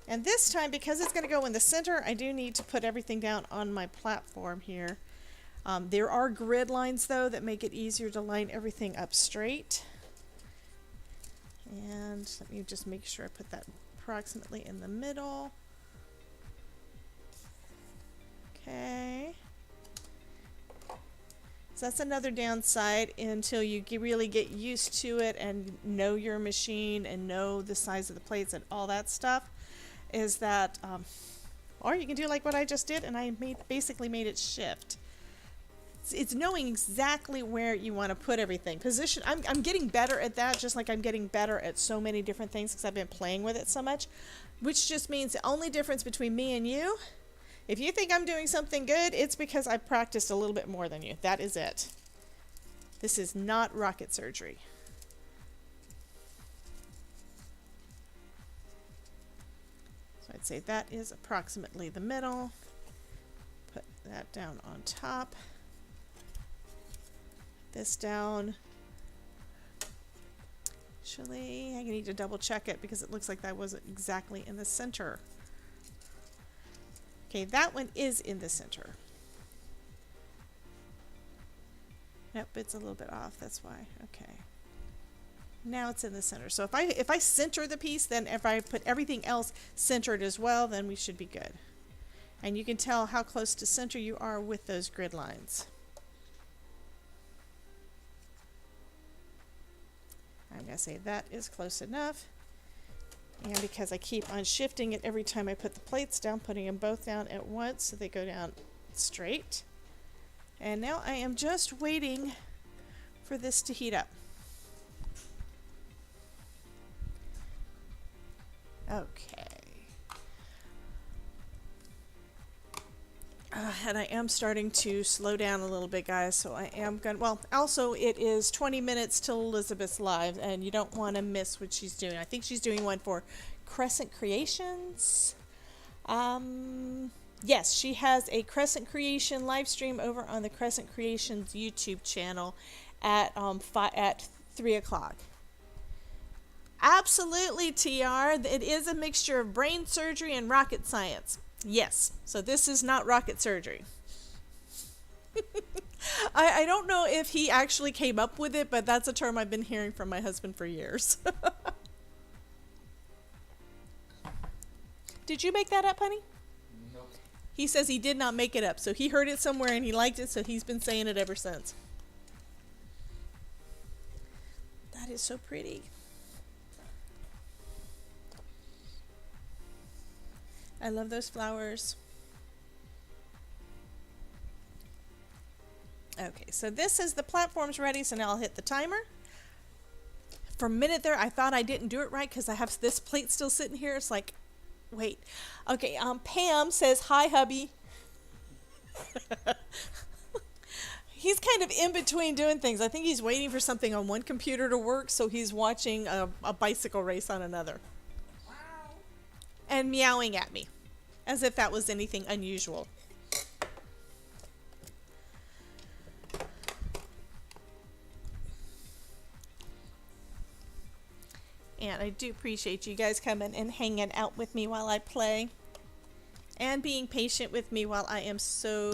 And this time, because it's going to go in the center, I do need to put everything down on my platform here. There are grid lines, though, that make it easier to line everything up straight. And let me just make sure I put that approximately in the middle. Okay. So that's another downside until you really get used to it and know your machine and know the size of the plates and all that stuff, is that, or you can do like what I just did and I basically made it shift. It's knowing exactly where you want to put everything. Position, I'm getting better at that, just like I'm getting better at so many different things because I've been playing with it so much, which just means the only difference between me and you, if you think I'm doing something good, it's because I've practiced a little bit more than you. That is it. This is not rocket surgery. So I'd say that is approximately the middle. Put that down on top. This down. Actually, I need to double check it because it looks like that wasn't exactly in the center. Okay, that one is in the center. Nope, it's a little bit off, that's why. Okay. Now it's in the center. So if I center the piece, then if I put everything else centered as well, then we should be good. And you can tell how close to center you are with those grid lines. I'm going to say that is close enough. And because I keep on shifting it every time I put the plates down, putting them both down at once so they go down straight. And now I am just waiting for this to heat up. Okay. And I am starting to slow down a little bit, guys, so I am going to, well, also it is 20 minutes till Elizabeth's live, and you don't want to miss what she's doing. I think she's doing one for Crescent Creations. Yes, she has a Crescent Creation live stream over on the Crescent Creations YouTube channel at 3 o'clock. Absolutely, TR. It is a mixture of brain surgery and rocket science. Yes, so this is not rocket surgery. I don't know if he actually came up with it, but that's a term I've been hearing from my husband for years. Did you make that up, honey? No. He says he did not make it up, so he heard it somewhere and he liked it, so he's been saying it ever since. That is so pretty. I love those flowers. Okay, so this is the platform's ready, so now I'll hit the timer. For a minute there, I thought I didn't do it right because I have this plate still sitting here. It's like, wait. Okay, Pam says, hi, hubby. He's kind of in between doing things. I think he's waiting for something on one computer to work, so he's watching a bicycle race on another. Wow. And meowing at me, as if that was anything unusual. And I do appreciate you guys coming and hanging out with me while I play. And being patient with me while I am so...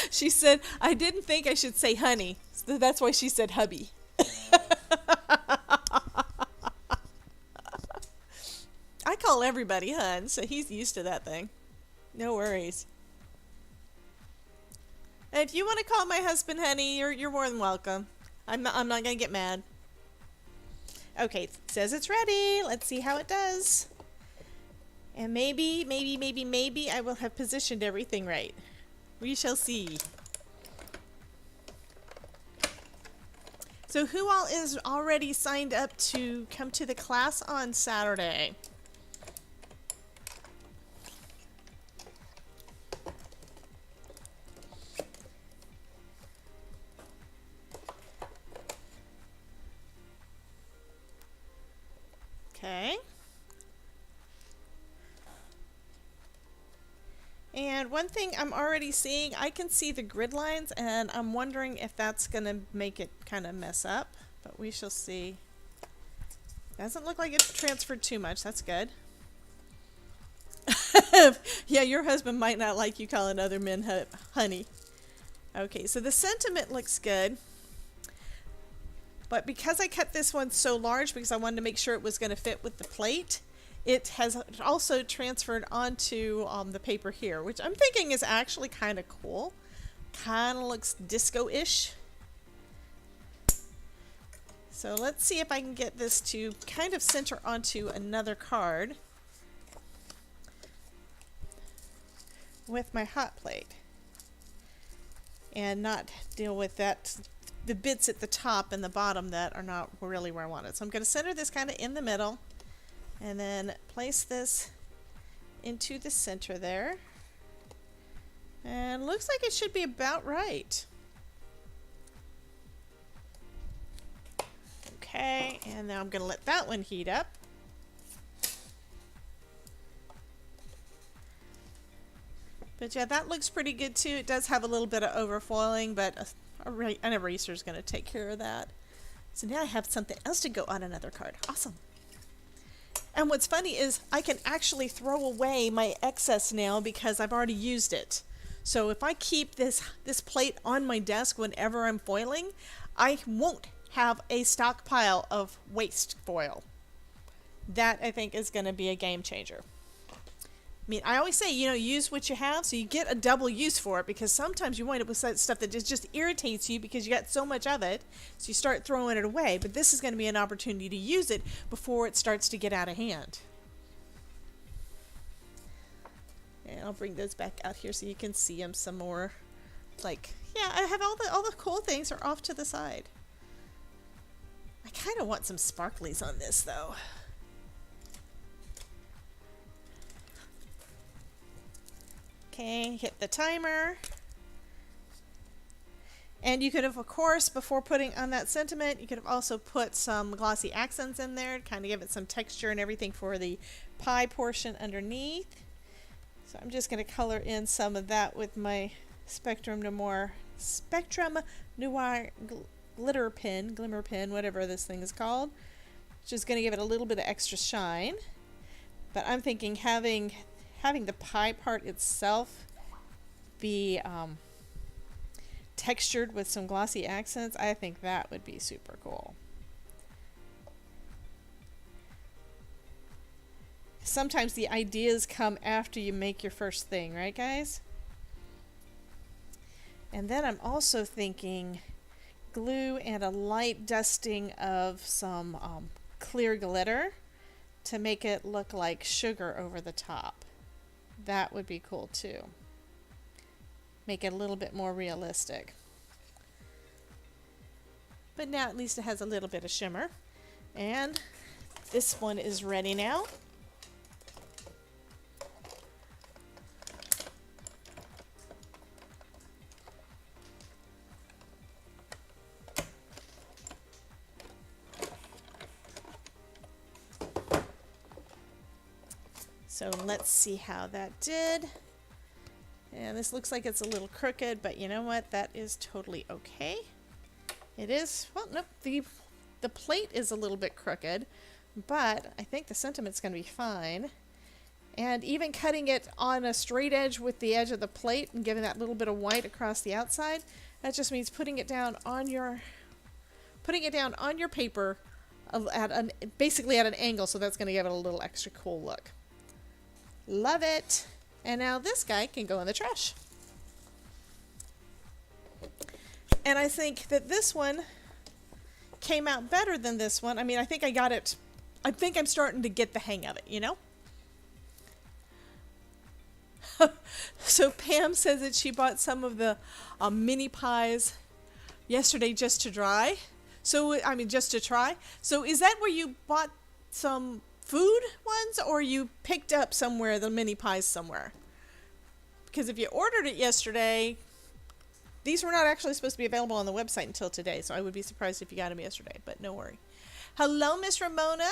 she said, I didn't think I should say honey. So that's why she said hubby. I call everybody hun, so he's used to that thing. No worries. And if you want to call my husband honey, you're more than welcome. I'm not going to get mad. Okay, it says it's ready. Let's see how it does. And maybe I will have positioned everything right. We shall see. So who all is already signed up to come to the class on Saturday? Okay. And one thing I'm already seeing, I can see the grid lines, and I'm wondering if that's going to make it kind of mess up, but we shall see. Doesn't look like it's transferred too much. That's good. Yeah, your husband might not like you calling other men honey. Okay, so the sentiment looks good. But because I cut this one so large because I wanted to make sure it was going to fit with the plate, it has also transferred onto the paper here, which I'm thinking is actually kind of cool. Kind of looks disco-ish. So let's see if I can get this to kind of center onto another card with my hot plate and not deal with that, the bits at the top and the bottom that are not really where I want it. So I'm going to center this kind of in the middle and then place this into the center there. And looks like it should be about right. Okay, and now I'm going to let that one heat up. But yeah, that looks pretty good too. It does have a little bit of overfoiling, but an eraser is going to take care of that. So now I have something else to go on another card. Awesome. And what's funny is I can actually throw away my excess now because I've already used it. So if I keep this plate on my desk whenever I'm foiling, I won't have a stockpile of waste foil. That I think is going to be a game changer. I mean, I always say, use what you have so you get a double use for it, because sometimes you wind up with stuff that just irritates you because you got so much of it, so you start throwing it away. But this is going to be an opportunity to use it before it starts to get out of hand. And I'll bring those back out here so you can see them some more. Like, yeah, I have all the cool things are off to the side. I kind of want some sparklies on this, though. Okay, hit the timer. And you could have, of course, before putting on that sentiment, you could have also put some glossy accents in there, kind of give it some texture and everything for the pie portion underneath. So I'm just going to color in some of that with my Spectrum Noir glitter pen, glimmer pen, whatever this thing is called. Just going to give it a little bit of extra shine. But I'm thinking having the pie part itself be textured with some glossy accents, I think that would be super cool. Sometimes the ideas come after you make your first thing, right guys? And then I'm also thinking glue and a light dusting of some clear glitter to make it look like sugar over the top. That would be cool too. Make it a little bit more realistic. But now at least it has a little bit of shimmer. And this one is ready now. So let's see how that did. And this looks like it's a little crooked, but you know what? That is totally okay. It is, well, nope, the plate is a little bit crooked, but I think the sentiment's going to be fine. And even cutting it on a straight edge with the edge of the plate and giving that little bit of white across the outside, that just means putting it down on your paper basically at an angle, so that's going to give it a little extra cool look. Love it. And now this guy can go in the trash. And I think that this one came out better than this one. I mean, I think I got it. I think I'm starting to get the hang of it, you know? So Pam says that she bought some of the mini pies yesterday just to dry. So, I mean, just to try. So is that where you bought some food ones, or you picked up somewhere the mini pies somewhere? Because if you ordered it yesterday, these were not actually supposed to be available on the website until today, so I would be surprised if you got them yesterday, but no worry. Hello, Miss Ramona.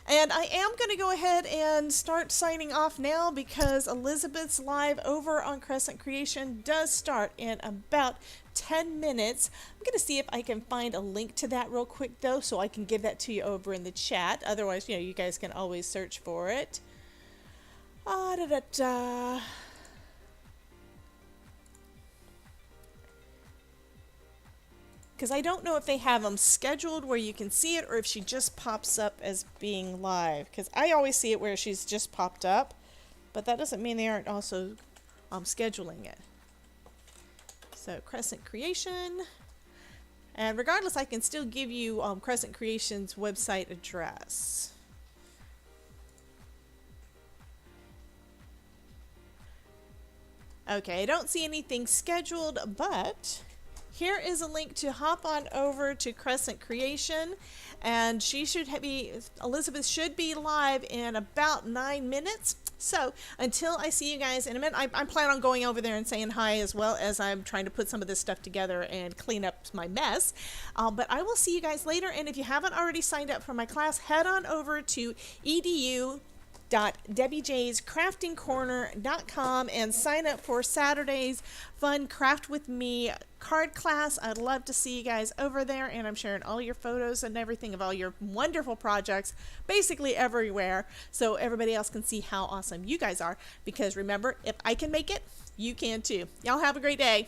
And I am going to go ahead and start signing off now because Elizabeth's live over on Crescent Creation does start in about 10 minutes. I'm going to see if I can find a link to that real quick, though, so I can give that to you over in the chat. Otherwise, you know, you guys can always search for it. Because I don't know if they have them scheduled where you can see it or if she just pops up as being live. Because I always see it where she's just popped up, but that doesn't mean they aren't also scheduling it. So Crescent Creation, and regardless, I can still give you Crescent Creation's website address. Okay, I don't see anything scheduled, but here is a link to hop on over to Crescent Creation, and Elizabeth should be live in about 9 minutes. So until I see you guys in a minute, I plan on going over there and saying hi as well as I'm trying to put some of this stuff together and clean up my mess. But I will see you guys later, and if you haven't already signed up for my class, head on over to edu.debbiejscraftingcorner.com and sign up for Saturday's fun Craft With Me card class. I'd love to see you guys over there, and I'm sharing all your photos and everything of all your wonderful projects basically everywhere so everybody else can see how awesome you guys are, because remember, if I can make it, you can too. Y'all have a great day.